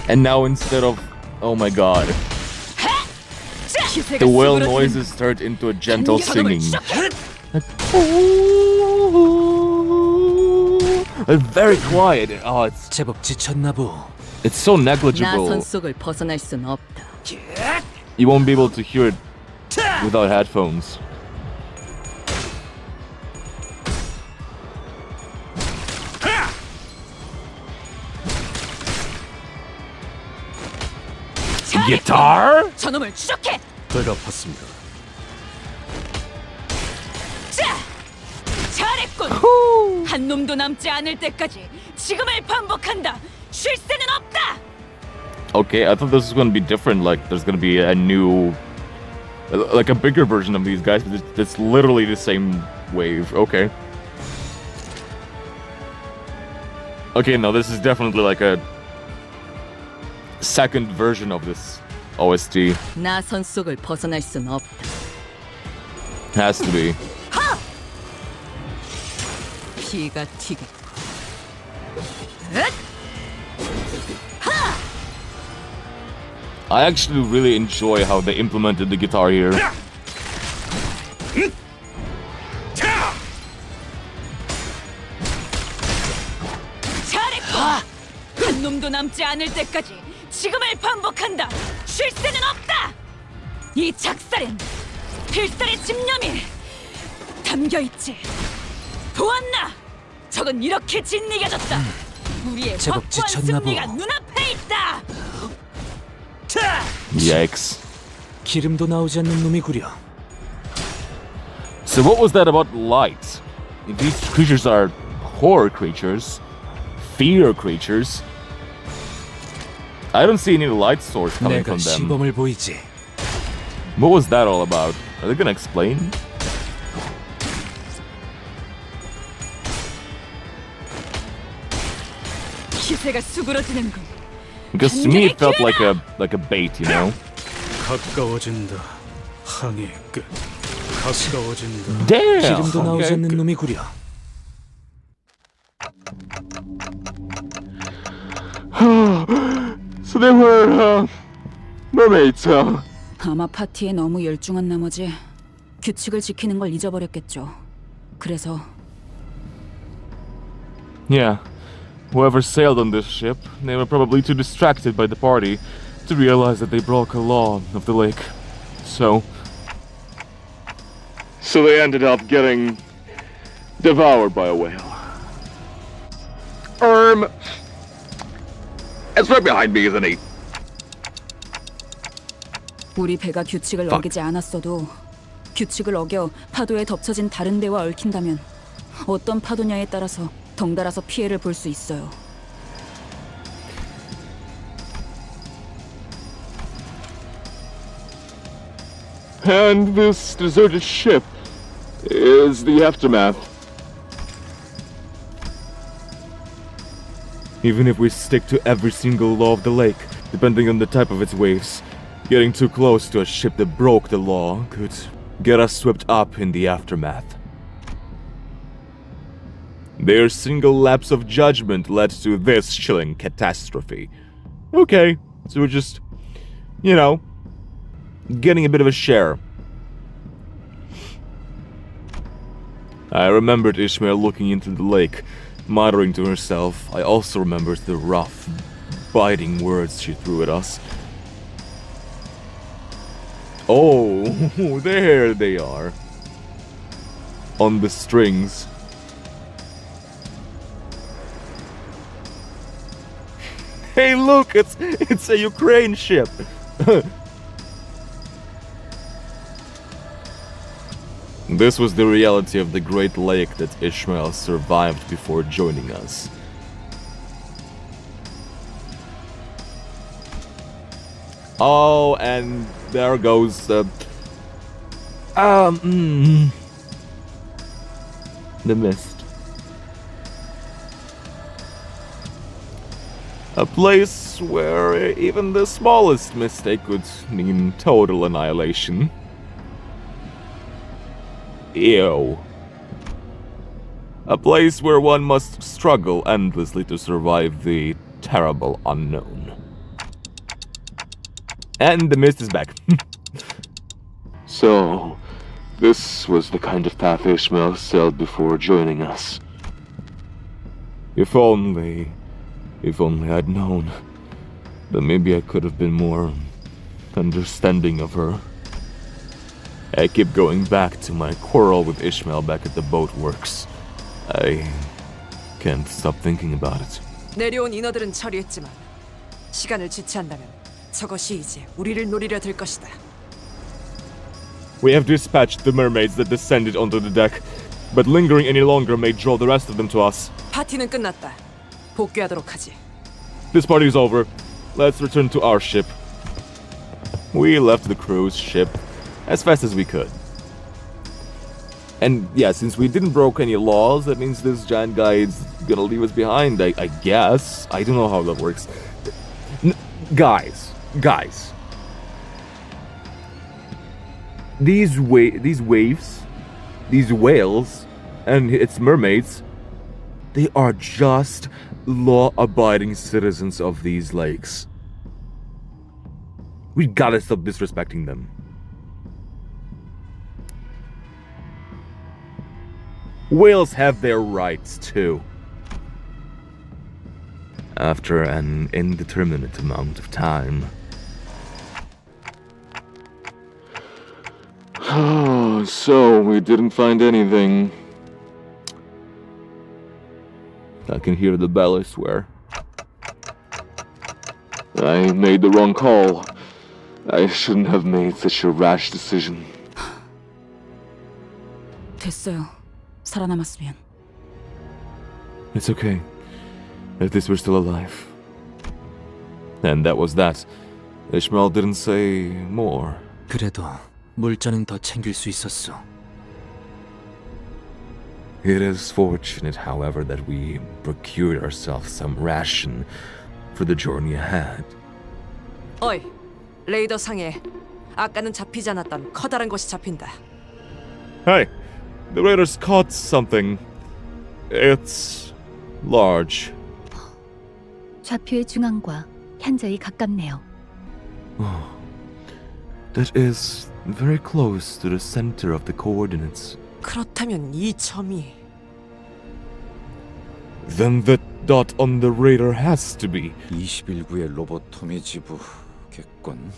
And now instead of... Oh my god. The whale noises turned into a gentle singing. Very quiet. Oh, it's 제법 지쳤나 보. it's so negligible. 나선 속을 벗어날 순 없다. You won't be able to hear it without headphones. Guitar? 저놈을 추적해. 배가 팠습니다. 자, 잘했군. 한 놈도 남지 않을 때까지 지금을 반복한다. 쉴 새는 없다. Okay, I thought this was gonna be different. Like, there's gonna be a new, like a bigger version of these guys, but it's literally the same wave. Okay. Okay, no, this is definitely like a second version of this OST. 나선 속을 벗어날 순 없다. Has to be. 피가 튀게. I actually really enjoy how they implemented the guitar here. 잘했군. 한 놈도 남지 않을 때까지 지금을 반복한다. 쉴 새는 없다. 이 작살엔 필살의 집념이 담겨 있지. 보았나? 적은 이렇게 짓이겨졌다. 우리의 제법 확고한 지쳤나 승리가 보. 눈앞에 있다. Yikes. 기름도 나오지 않는 놈이구려. So what was that about light? If these creatures are horror creatures, fear creatures, I don't see any light source coming 내가 from them. 시범을 보이지. What was that all about? Are they gonna explain? 기세가 수그러지는군. Because to me it felt like a bait, you know? 가까워진다. 항해 끝. 가까워진다. Damn! 기름도 나오지 Okay, 않는 good. 놈이구려. So they were mermaids, 아마 파티에 너무 열중한 나머지 규칙을 지키는 걸 잊어버렸겠죠. 그래서 Yeah. Whoever sailed on this ship, they were probably too distracted by the party to realize that they broke a law of the lake. So they ended up getting devoured by a whale. It's right behind me, isn't he? 우리 배가 규칙을 어기지 않았어도 규칙을 어겨 파도에 덮쳐진 다른 배와 얽힌다면 어떤 파도냐에 따라서 덩달아서 피해를 볼 수 있어요. And this deserted ship is the aftermath. Even if we stick to every single law of the lake, depending on the type of its waves, getting too close to a ship that broke the law could get us swept up in the aftermath. Their single lapse of judgment led to this chilling catastrophe. Okay, so we're just, you know, getting a bit of a share. I remembered Ishmael looking into the lake, muttering to herself. I also remembered the rough, biting words she threw at us. Oh, there they are. On the strings. Hey, look, it's a Ukraine ship. This was the reality of the Great Lake that Ishmael survived before joining us. Oh, and there goes The mist. A place where even the smallest mistake would mean total annihilation. Ew. A place where one must struggle endlessly to survive the terrible unknown. And the mist is back. So, this was the kind of path Ishmael sailed before joining us. If only I'd known. Then maybe I could have been more understanding of her. I keep going back to my quarrel with Ishmael back at the boatworks. I can't stop thinking about it. 내려온 인어들은 처리했지만 시간을 지체한다면 저것이 이제 우리를 노리려 들 것이다. We have dispatched the mermaids that descended onto the deck, but lingering any longer may draw the rest of them to us. 파티는 끝났다. 복귀하도록 하지. This party is over. Let's return to our ship. We left the cruise ship as fast as we could. And yeah, since we didn't broke any laws, that means this giant guy is gonna leave us behind, I guess. I don't know how that works. Guys. These waves, these whales, and its mermaids, they are just law-abiding citizens of these lakes. We gotta stop disrespecting them. Whales have their rights too. After an indeterminate amount of time. Oh, so we didn't find anything. I can hear the bell, I swear. I made the wrong call. I shouldn't have made such a rash decision. 됐어요. 살아남았으면. It's okay. At least we're still alive. And that was that. Ishmael didn't say more. 그래도 물자는 더 챙길 수 있었어. It is fortunate, however, that we procured ourselves some ration for the journey ahead. 어이, 레이더 상에 아까는 잡히지 않았던 커다란 것이 잡힌다. Hey, the raiders caught something. It's large. 좌표의 중앙과 현저히 가깝네요. That is very close to the center of the coordinates. 그렇다면 이 점이 Then the dot on the radar has to be 21구의 로보토미 지부겠군.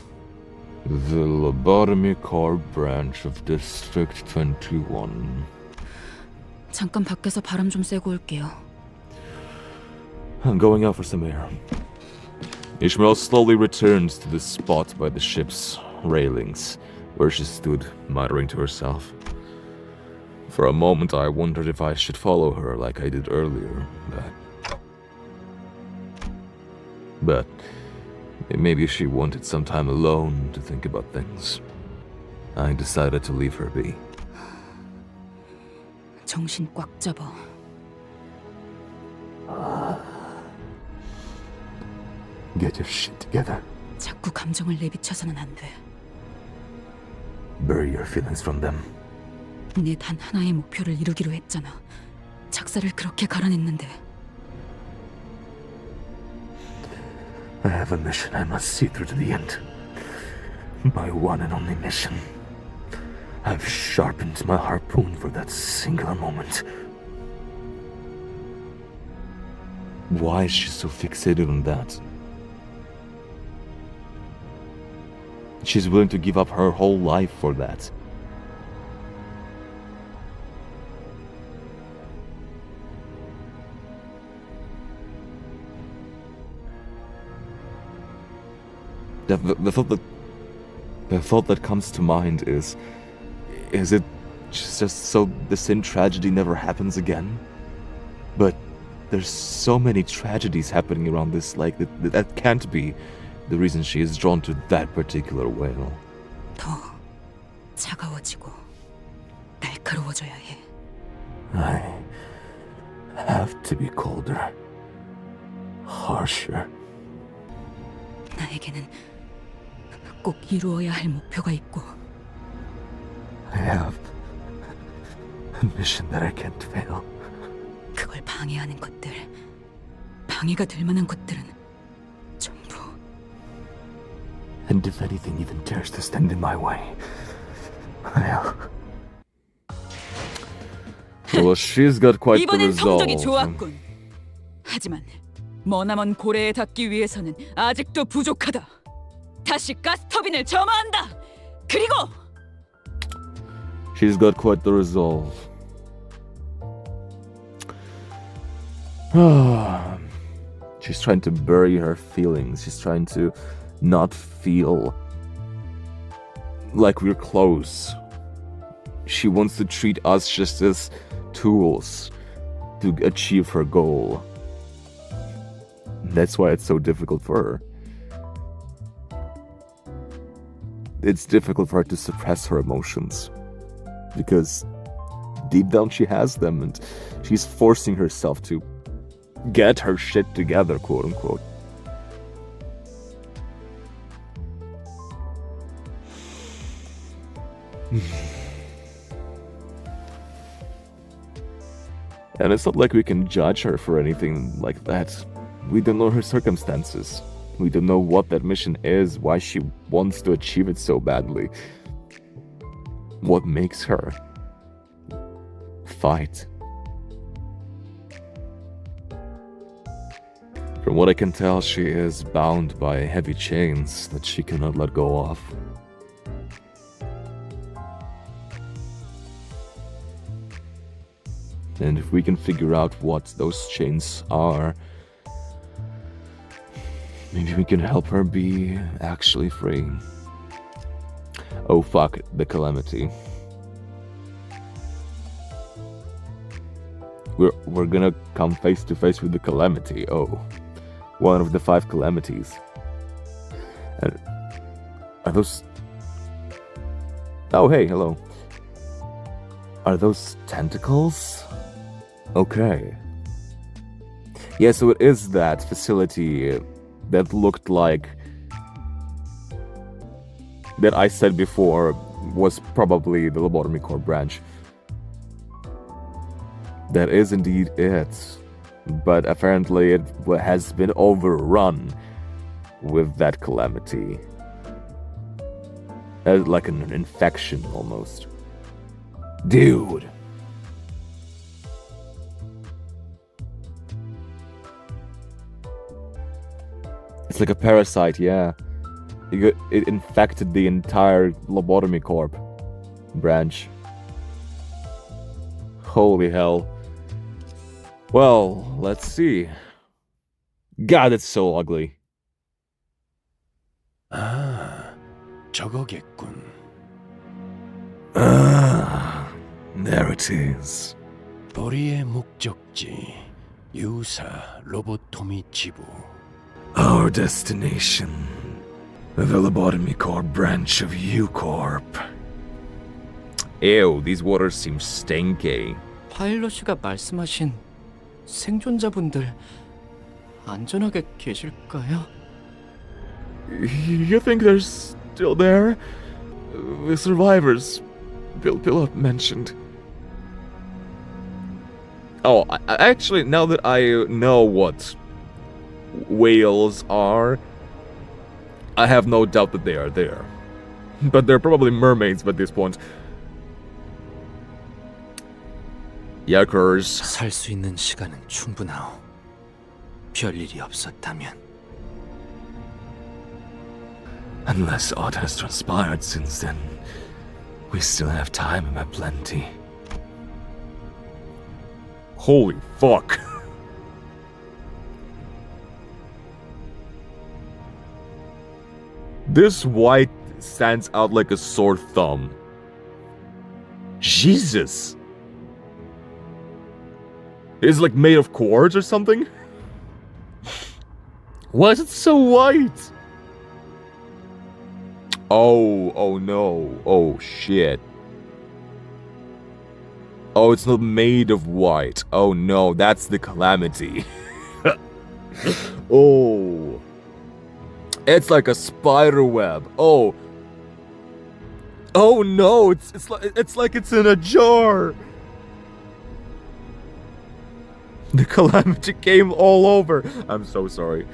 the lobotomy core branch of District 21. 잠깐 밖에서 바람 좀 쐬고 올게요. I'm going out for some air. Ishmael slowly returns to the spot by the ship's railings, where she stood, muttering to herself. For a moment I wondered if I should follow her like I did earlier, but maybe she wanted some time alone to think about things. I decided to leave her be. 정신 꽉 잡아. Get your shit together. 자꾸 감정을 내비쳐서는 안 돼. Bury your feelings from them. 내 단 하나의 목표를 이루기로 했잖아. 작사를 그렇게 갈아냈는데. I have a mission I must see through to the end. My one and only mission. I've sharpened my harpoon for that singular moment. Why is she so fixated on that? She's willing to give up her whole life for that. The thought that comes to mind is it just so the sin tragedy never happens again? But there's so many tragedies happening around this lake that can't be the reason she is drawn to that particular whale. 더 차가워지고 날카로워져야 해. I have to be colder, harsher. 나에게는 꼭 이루어야 할 목표가 있고 I have a mission that I can't fail. 그걸 방해하는 것들, 방해가 될 만한 것들은 전부 And if anything even dares to stand in my way, I'll... Well, she's got quite the 이번엔 성적이 resolve. 좋았군. 하지만 머나먼 고래에 닿기 위해서는 아직도 부족하다. 다시 가스터빈을 점화한다. 그리고 She's got quite the resolve. She's trying to bury her feelings. She's trying to not feel like we're close. She wants to treat us just as tools to achieve her goal. That's why it's so difficult for her. It's difficult for her to suppress her emotions. Because deep down she has them and she's forcing herself to get her shit together, quote unquote. And it's not like we can judge her for anything like that. We don't know her circumstances. We don't know what that mission is, why she wants to achieve it so badly. What makes her fight. From what I can tell, she is bound by heavy chains that she cannot let go of. And if we can figure out what those chains are, maybe we can help her be actually free. Oh fuck, the calamity. We're gonna come face to face with the calamity. Oh, one of the 5 calamities. And are those? Oh hey, hello. Are those tentacles? Okay. Yeah, so it is that facility that looked like, that I said before was probably the Lobotomy Corp branch. That is indeed it. But apparently it has been overrun with that calamity. Like an infection almost. Dude! It's like a parasite, yeah. It infected the entire Lobotomy Corp branch. Holy hell. Well, let's see. God, it's so ugly. 아, 저거겠군. Ah, there it is. 우리의 목적지 유사 로보토미 지부. Our destination. The Lobotomy Corp branch of U-Corp. Ew, these waters seem stinky. 파일럿 씨가 말씀하신 생존자분들 안전하게 계실까요? You think they're still there? The survivors Bill mentioned. Oh, actually, now that I know what whales are, I have no doubt that they are there. But they're probably mermaids by this point. Yakers. 살 수 있는 시간은 충분하오. 별일이 없었다면. Unless aught has transpired since then, we still have time and plenty. Holy fuck. This white stands out like a sore thumb. Jesus. Is it like made of quartz or something? Why is it so white? Oh no. Oh shit. Oh, it's not made of white. Oh no, that's the calamity. Oh. It's like a spider web. Oh. Oh no, it's like it's in a jar. The calamity came all over. I'm so sorry.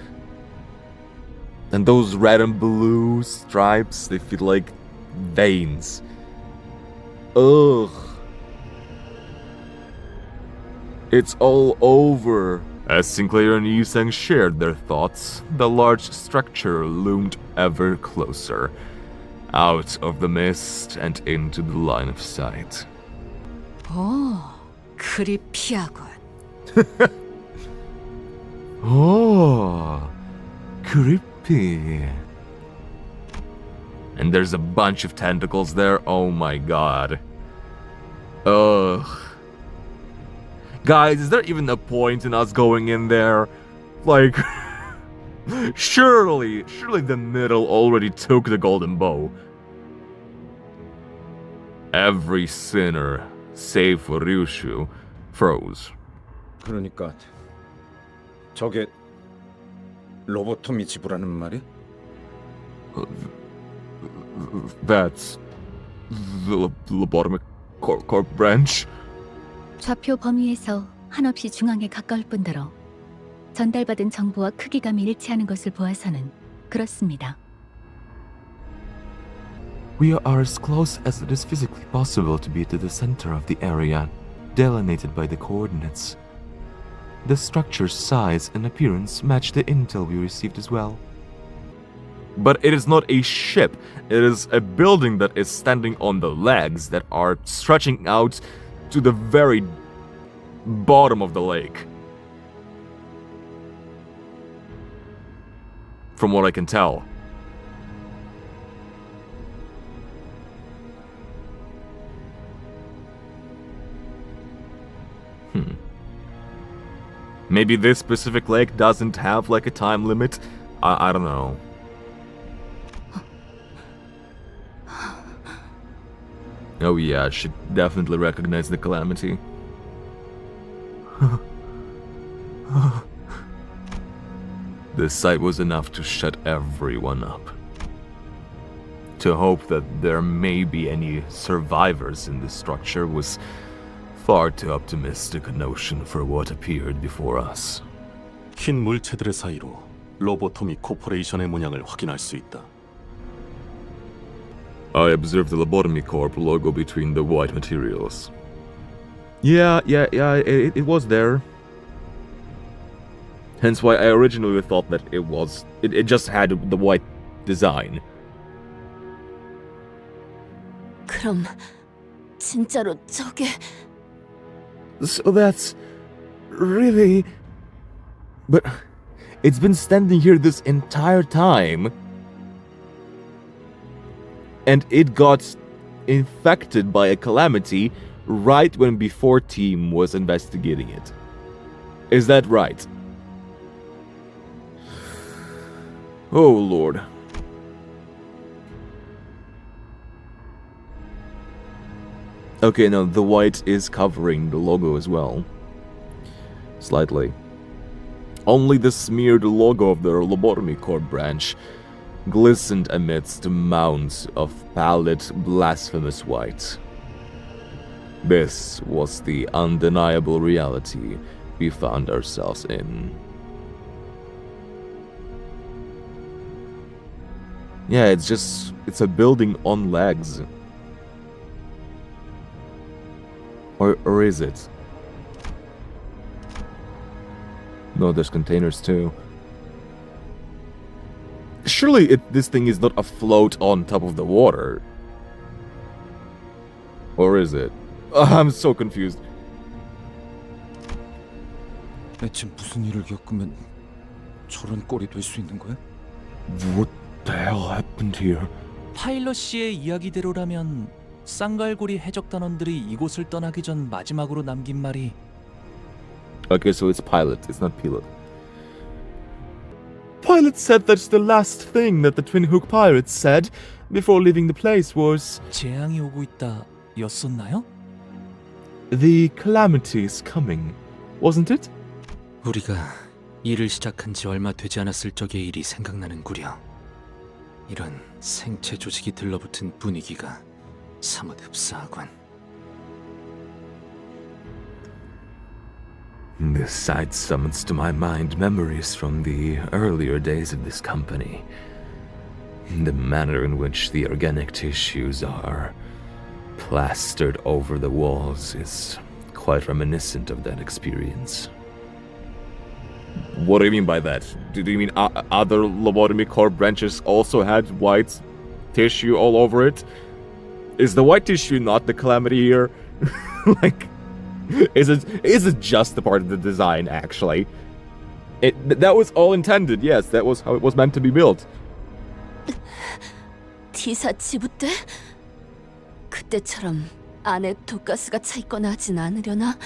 And those red and blue stripes, they feel like veins. Ugh. It's all over. As Sinclair and Yuseng shared their thoughts, the large structure loomed ever closer, out of the mist and into the line of sight. 크리피하군. Oh, creepy. And there's a bunch of tentacles there. Oh my god. Ugh. Guys, is there even a point in us going in there? Like, surely the middle already took the golden bow. Every sinner, save for Ryushu, froze. 그러니까 저게 로보토미 지부라는 말이야? That's the lobotomy Corp branch. 좌표 범위에서 한없이 중앙에 가까울 뿐더러 전달받은 정보와 크기감이 일치하는 것을 보아서는 그렇습니다. We are as close as it is physically possible to be to the center of the area, delineated by the coordinates. The structure's size and appearance match the intel we received as well. But it is not a ship. It is a building that is standing on the legs that are stretching out to the very bottom of the lake. From what I can tell. Maybe this specific lake doesn't have like a time limit. I don't know. Oh yeah, I should definitely recognize the calamity. This sight was enough to shut everyone up. To hope that there may be any survivors in this structure was far too optimistic a notion for what appeared before us. 흰 물체들의 사이로 로보토미 코퍼레이션의 문양을 확인할 수 있다. I observed the Lobotomy Corp logo between the white materials. Yeah, it was there. Hence why I originally thought that it just had the white design. 그럼 진짜로 저게 So that's really... But it's been standing here this entire time. And it got infected by a calamity right when before team was investigating it. Is that right? Oh lord. Okay, now the white is covering the logo as well. Slightly. Only the smeared logo of the Lobotomy Corp branch glistened amidst mounds of pallid, blasphemous white. This was the undeniable reality we found ourselves in. Yeah, it's a building on legs. Or is it? No, there's containers too. Surely this thing is not afloat on top of the water. Or is it? I'm so confused. 대체 무슨 일을 겪으면 저런 꼴이 될 수 있는 거야? What the hell happened here? 파일럿 씨의 이야기대로라면 쌍갈고리 해적단원들이 이곳을 떠나기 전 마지막으로 남긴 말이 Okay, so it's pilot, it's not pilot. Pilot said that the last thing that the Twin Hook pirates said before leaving the place was 재앙이 오고 있다 였었나요? The calamity is coming, wasn't it? 우리가 일을 시작한 지 얼마 되지 않았을 적의 일이 생각나는구려. 이런 생체 조직이 들러붙은 분위기가 사뭇 흡사하군. This sight summons to my mind memories from the earlier days of this company. The manner in which the organic tissues are plastered over the walls is quite reminiscent of that experience. What do you mean by that? Do you mean other lobotomy Corp branches also had white tissue all over it? Is the white tissue not the calamity here? Like, is it just the part of the design actually? That was all intended. Yes, that was how it was meant to be built. T사 지부 때? 그때처럼 안에 독가스가 차 있거나 하진 않으려나?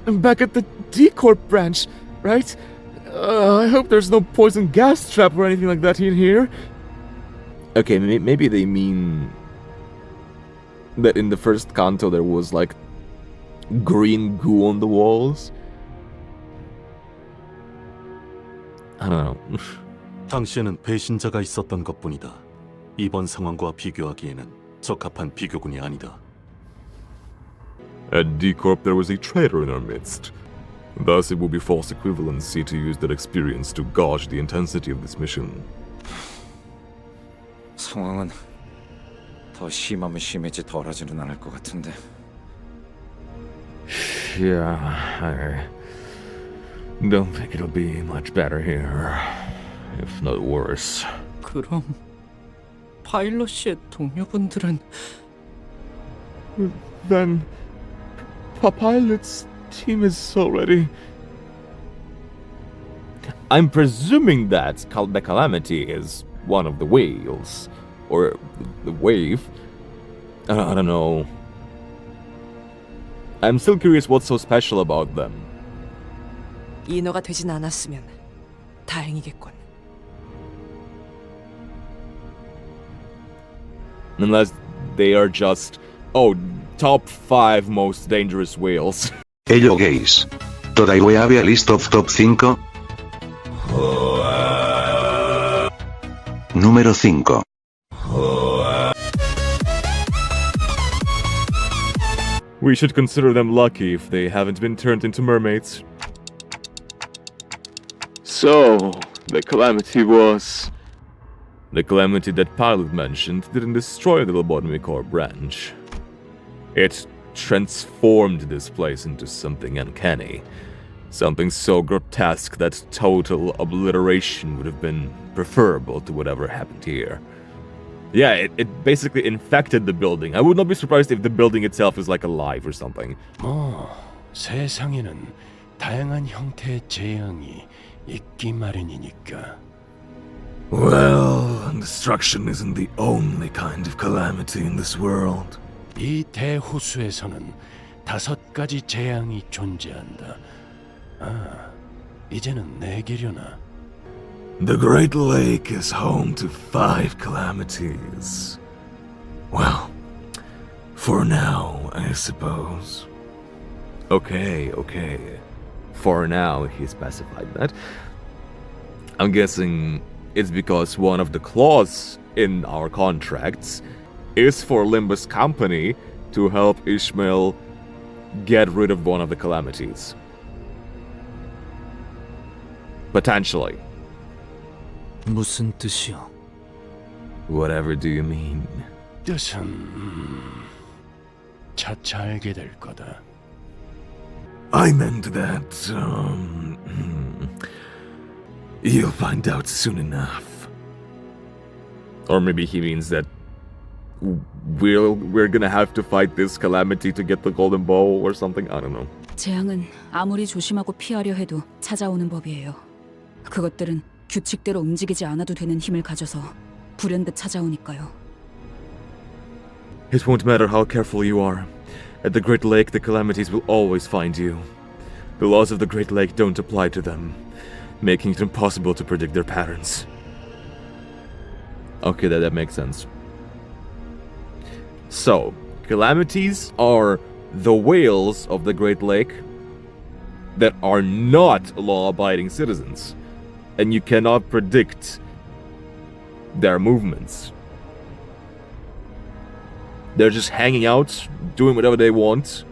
Back at the D-Corp branch, right? I hope there's no poison gas trap or anything like that in here. Okay, maybe they mean that in the first Canto there was like green goo on the walls. I don't know. 당시에는 배신자가 있었던 것뿐이다. 이번 상황과 비교하기에는 적합한 비교군이 아니다. At D-Corp there was a traitor in our midst. Thus it would be false equivalency to use that experience to gauge the intensity of this mission. 상황은 더 심하면 심해지 덜하지는 않을 것 같은데. Yeah, I don't think it'll be much better here, if not worse. 그럼 파일럿 씨의 동료분들은 Then Pilot's team is already... I'm presuming that the Calamity is one of the whales. Or the wave. I don't know. I'm still curious what's so special about them. 인어가 되진 않았으면 다행이겠군. Unless they are just... Oh, top 5 most dangerous whales. Hello guys. Today we have a list of top 5. Número 5. We should consider them lucky if they haven't been turned into mermaids. So, the Calamity was... The Calamity that Pilot mentioned didn't destroy the Lobotomy Corp branch. It transformed this place into something uncanny. Something so grotesque that total obliteration would have been preferable to whatever happened here. Yeah, it basically infected the building. I would not be surprised if the building itself is like alive or something. 세상에는 다양한 형태의 재앙이 있기 마련이니까. Well, destruction isn't the only kind of calamity in this world. 이 대호수에서는 5가지 재앙이 존재한다. 이제는 내게려나. The Great Lake is home to 5 calamities. Well, for now, I suppose. Okay. For now, he specified that. I'm guessing it's because one of the clause in our contracts is for Limbus Company to help Ishmael get rid of one of the calamities. Potentially. 무슨 뜻이요? Whatever do you mean? 뜻은 차차 알게 될 거다. I meant that, you'll find out soon enough. Or maybe he means that we're gonna have to fight this calamity to get the golden bow or something. I don't know. 재앙은 아무리 조심하고 피하려 해도 찾아오는 법이에요. 그것들은 규칙대로 움직이지 않아도 되는 힘을 가져서 불현듯 찾아오니까요. It won't matter how careful you are. At the Great Lake, the calamities will always find you. The laws of the Great Lake don't apply to them, making it impossible to predict their patterns. Okay, that makes sense. So, calamities are the whales of the Great Lake that are not law-abiding citizens, and you cannot predict their movements. They're just hanging out, doing whatever they want,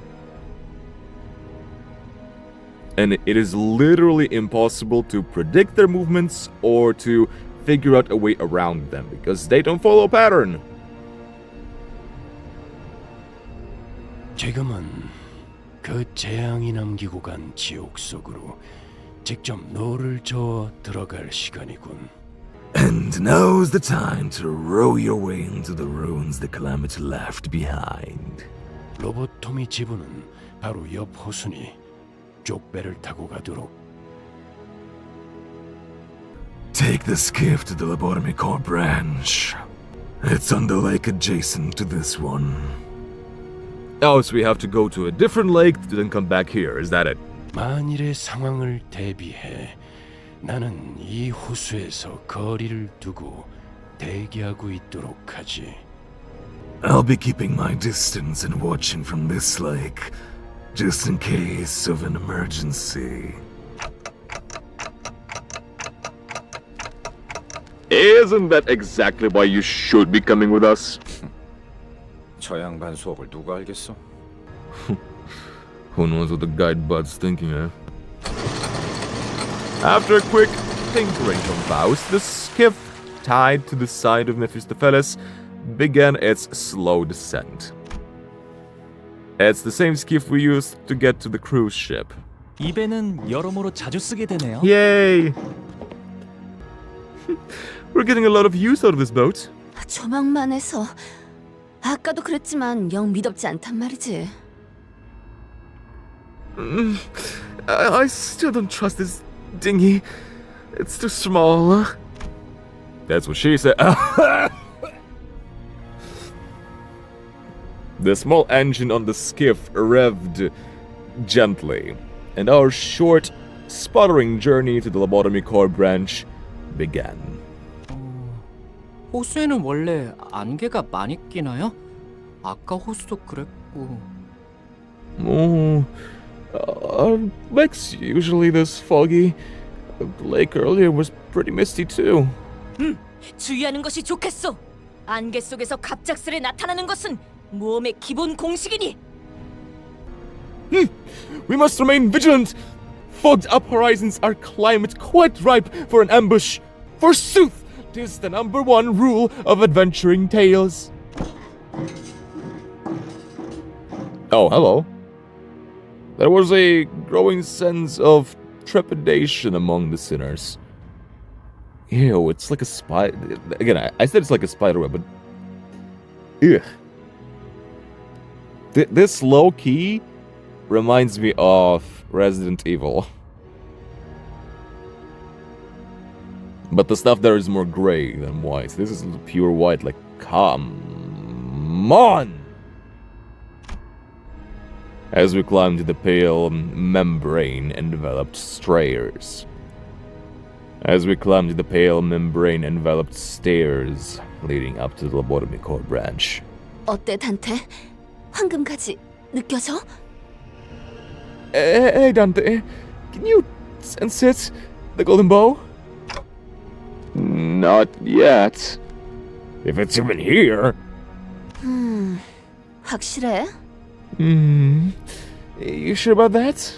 and it is literally impossible to predict their movements or to figure out a way around them because they don't follow a pattern. 지금은 그 재앙이 남기고 간 지옥 속으로 직접 너를 저어 들어갈 시간이군. And now's the time to row your way into the ruins the Calamity left behind. 로보토미 지부는 바로 옆 호수니 쪽배를 타고 가도록. Take the skiff to the Lobotomy Corp branch. It's on the lake adjacent to this one. Oh, so we have to go to a different lake to then come back here, is that it? 만일의 상황을 대비해 나는 이 호수에서 거리를 두고 대기하고 있도록 하지. I'll be keeping my distance and watching from this lake, just in case of an emergency. Isn't that exactly why you should be coming with us? 저 양반 수업을 누가 알겠어? Who knows what the guide bud's thinking, eh? After a quick tinkering from Faust, the skiff, tied to the side of Mephistopheles, began its slow descent. It's the same skiff we used to get to the cruise ship. 이 배는 여러모로 자주 쓰게 되네요. Yay! We're getting a lot of use out of this boat. 조망만 해서 아까도 그랬지만 영 미덥지 않단 말이지. I still don't trust this dinghy. It's too small. That's what she said. The small engine on the skiff revved gently, and our short, sputtering journey to the Lobotomy Corp branch began. 호수에는 원래 안개가 많이 끼나요? 아까 호수도 그랬고. Lake's usually this foggy. The lake earlier was pretty misty too. 주의하는 것이 좋겠소. 안개 속에서 갑작스레 나타나는 것은 모험의 기본 공식이니. We must remain vigilant. Fogged up horizons are climate quite ripe for an ambush. Forsooth, 'tis the number one rule of adventuring tales. Oh, hello. There was a growing sense of trepidation among the sinners. Ew, it's like a spider. Again, I said it's like a spider web, but ugh. This low key reminds me of Resident Evil. But the stuff there is more gray than white. This is pure white, like, come on! As we climbed the pale membrane-enveloped stairs. leading up to the Lobotomy Corp branch. 어때, 단테? 황금가지 느껴져? Hey, Dante, can you sense it? The golden bow? Not yet. If it's even here. 확실해? You sure about that?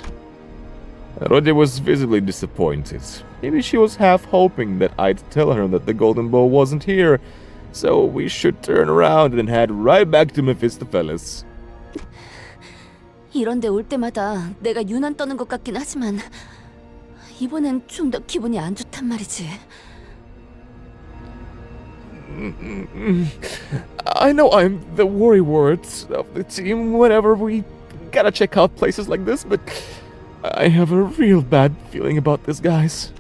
Rodya was visibly disappointed. Maybe she was half hoping that I'd tell her that the golden bow wasn't here, so we should turn around and head right back to Mephistopheles. 이런데 올 때마다 내가 유난 떠는 것 같긴 하지만 이번엔 좀 더 기분이 안 좋단 말이지. I know I'm the worrywart of the team whenever we gotta check out places like this, but I have a real bad feeling about this, guys.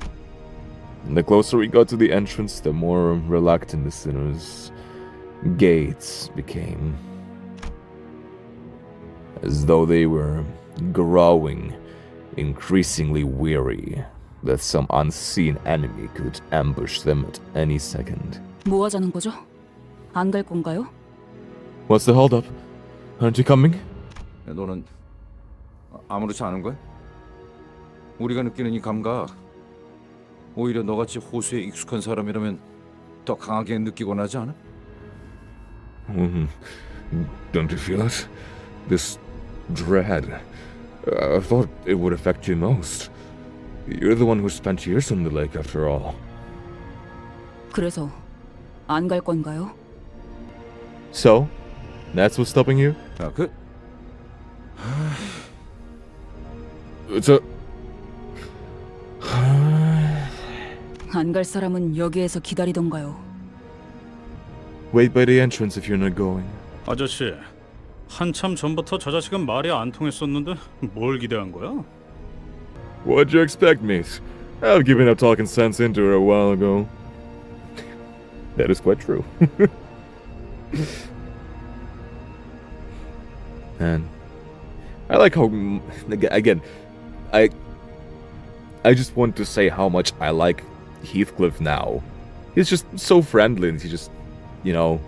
The closer we got to the entrance, the more reluctant the sinners' gates became. As though they were growing increasingly weary that some unseen enemy could ambush them at any second. 뭐 하자는 거죠? 안 갈 건가요? What's the holdup? Aren't you coming? 너는 아무렇지 않은 거야? 우리가 느끼는 이 감각 오히려 너같이 호수에 익숙한 사람이라면 더 강하게 느끼곤 하지 않아? Don't you feel it? This dread. I thought it would affect you most. You're the one who spent years on the lake after all. 그래서 안 갈 건가요? So? That's what's stopping you? 야, 안 갈 사람은 여기에서 기다리던가요. Wait by the entrance if you're not going. 아저씨, 한참 전부터 저 자식은 말이 안 통했었는데 뭘 기대한 거야? What'd you expect, mate? I've given up talking sense into her a while ago. That is quite true. Man, I like how again, I just want to say how much I like Heathcliff now. He's just so friendly and he's just, you know,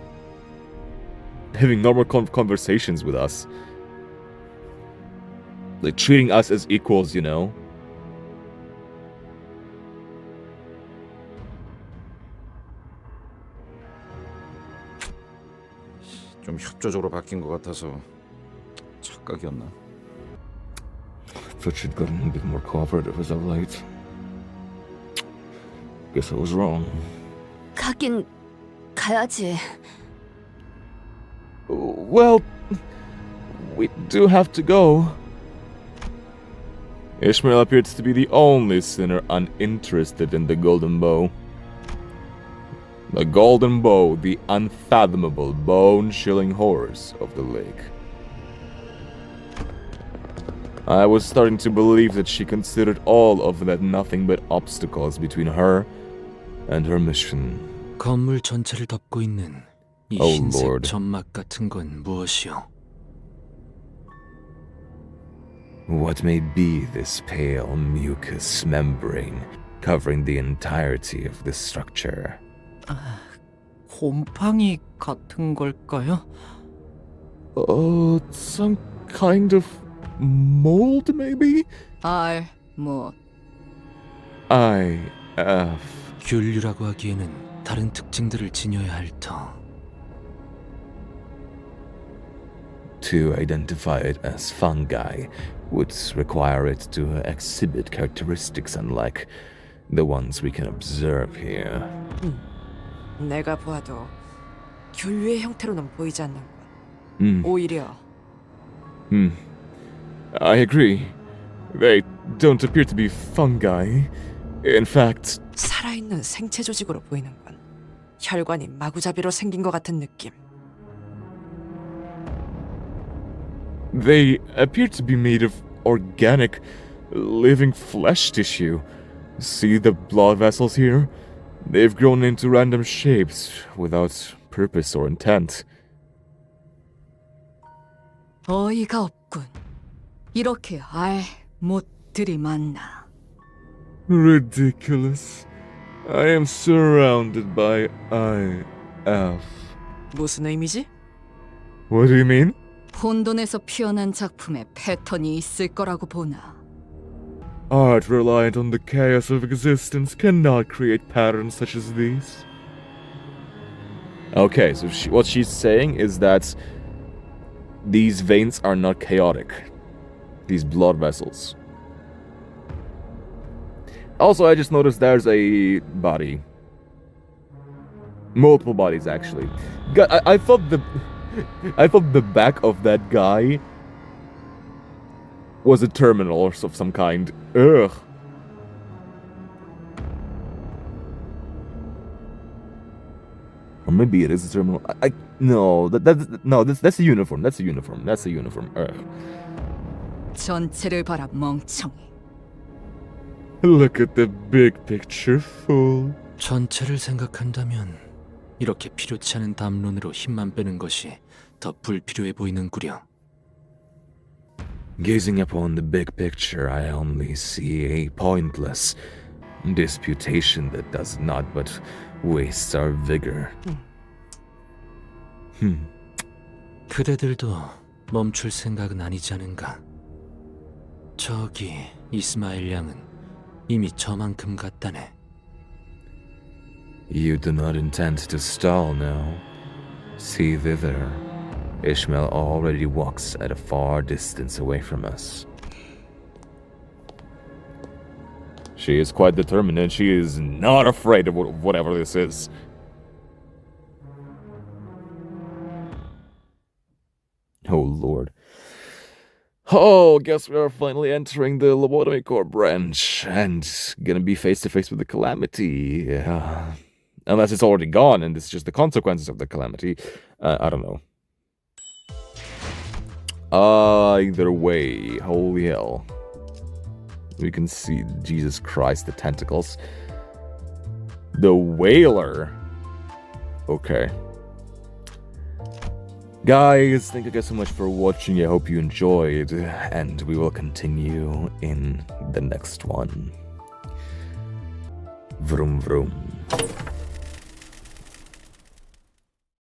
having normal conversations with us. Like treating us as equals, you know. 좀 협조적으로 바뀐 것 같아서 착각이었나? Thought she'd gotten a bit more cooperative as of late. Guess I was wrong. 가긴 가야지. Well, we do have to go. Ishmael appears to be the only sinner uninterested in the golden bow. The golden bow, the unfathomable, bone-chilling horrors of the lake. I was starting to believe that she considered all of that nothing but obstacles between her and her mission. 건물 전체를 덮고 있는 이 Oh, 흰색 Lord. 점막 같은 건 무엇이오? What may be this pale mucus membrane covering the entirety of this structure? 곰팡이 같은 걸까요? Some kind of mold, maybe? 뭐 균류라고 하기에는 다른 특징들을 지녀야 할 터. To identify it as fungi would require it to exhibit characteristics unlike the ones we can observe here. 내가 보아도 균류의 형태로는 보이지 않는 건 오히려 I agree. They don't appear to be fungi. In fact, 살아있는 생체 조직으로 보이는 건 혈관이 마구잡이로 생긴 것 같은 느낌. they appear to be made of organic, living flesh tissue. See the blood vessels here? They've grown into random shapes without purpose or intent. 어이가 없군. 이렇게 못들이 많나. Ridiculous. I am surrounded by IF. 무슨 의미지? What do you mean? 혼돈에서 피어난 작품에 패턴이 있을 거라고 보나. Art reliant on the chaos of existence cannot create patterns such as these. Okay, so what she's saying is that these veins are not chaotic. These blood vessels. Also, I just noticed there's a body. Multiple bodies, actually. I thought the back of that guy was a terminal or of some kind. Ugh. Or maybe it is a terminal. That's a uniform. That's a uniform. That's a uniform. Ugh. 전체를 봐라, 멍청이. Look at the big picture, fool. 전체를 생각한다면 이렇게 필요치 않은 담론으로 힘만 빼는 것이 더 불필요해 보이는구려. Gazing upon the big picture, I only see a pointless disputation that does not but waste our vigor. 그대들도 멈출 생각은 아니지 않은가? 저기 이스마엘 양은 이미 저만큼 갔다네. You do not intend to stall now. See thither. Ishmael already walks at a far distance away from us. She is quite determined and she is not afraid of whatever this is. Oh lord. Oh, guess we are finally entering the Lobotomy Corp branch and gonna be face to face with the calamity. Unless it's already gone and it's just the consequences of the calamity. I don't know. Either way, holy hell. We can see, Jesus Christ, the tentacles. The Whaler. Okay. Guys, thank you guys so much for watching. I hope you enjoyed. And we will continue in the next one. Vroom vroom.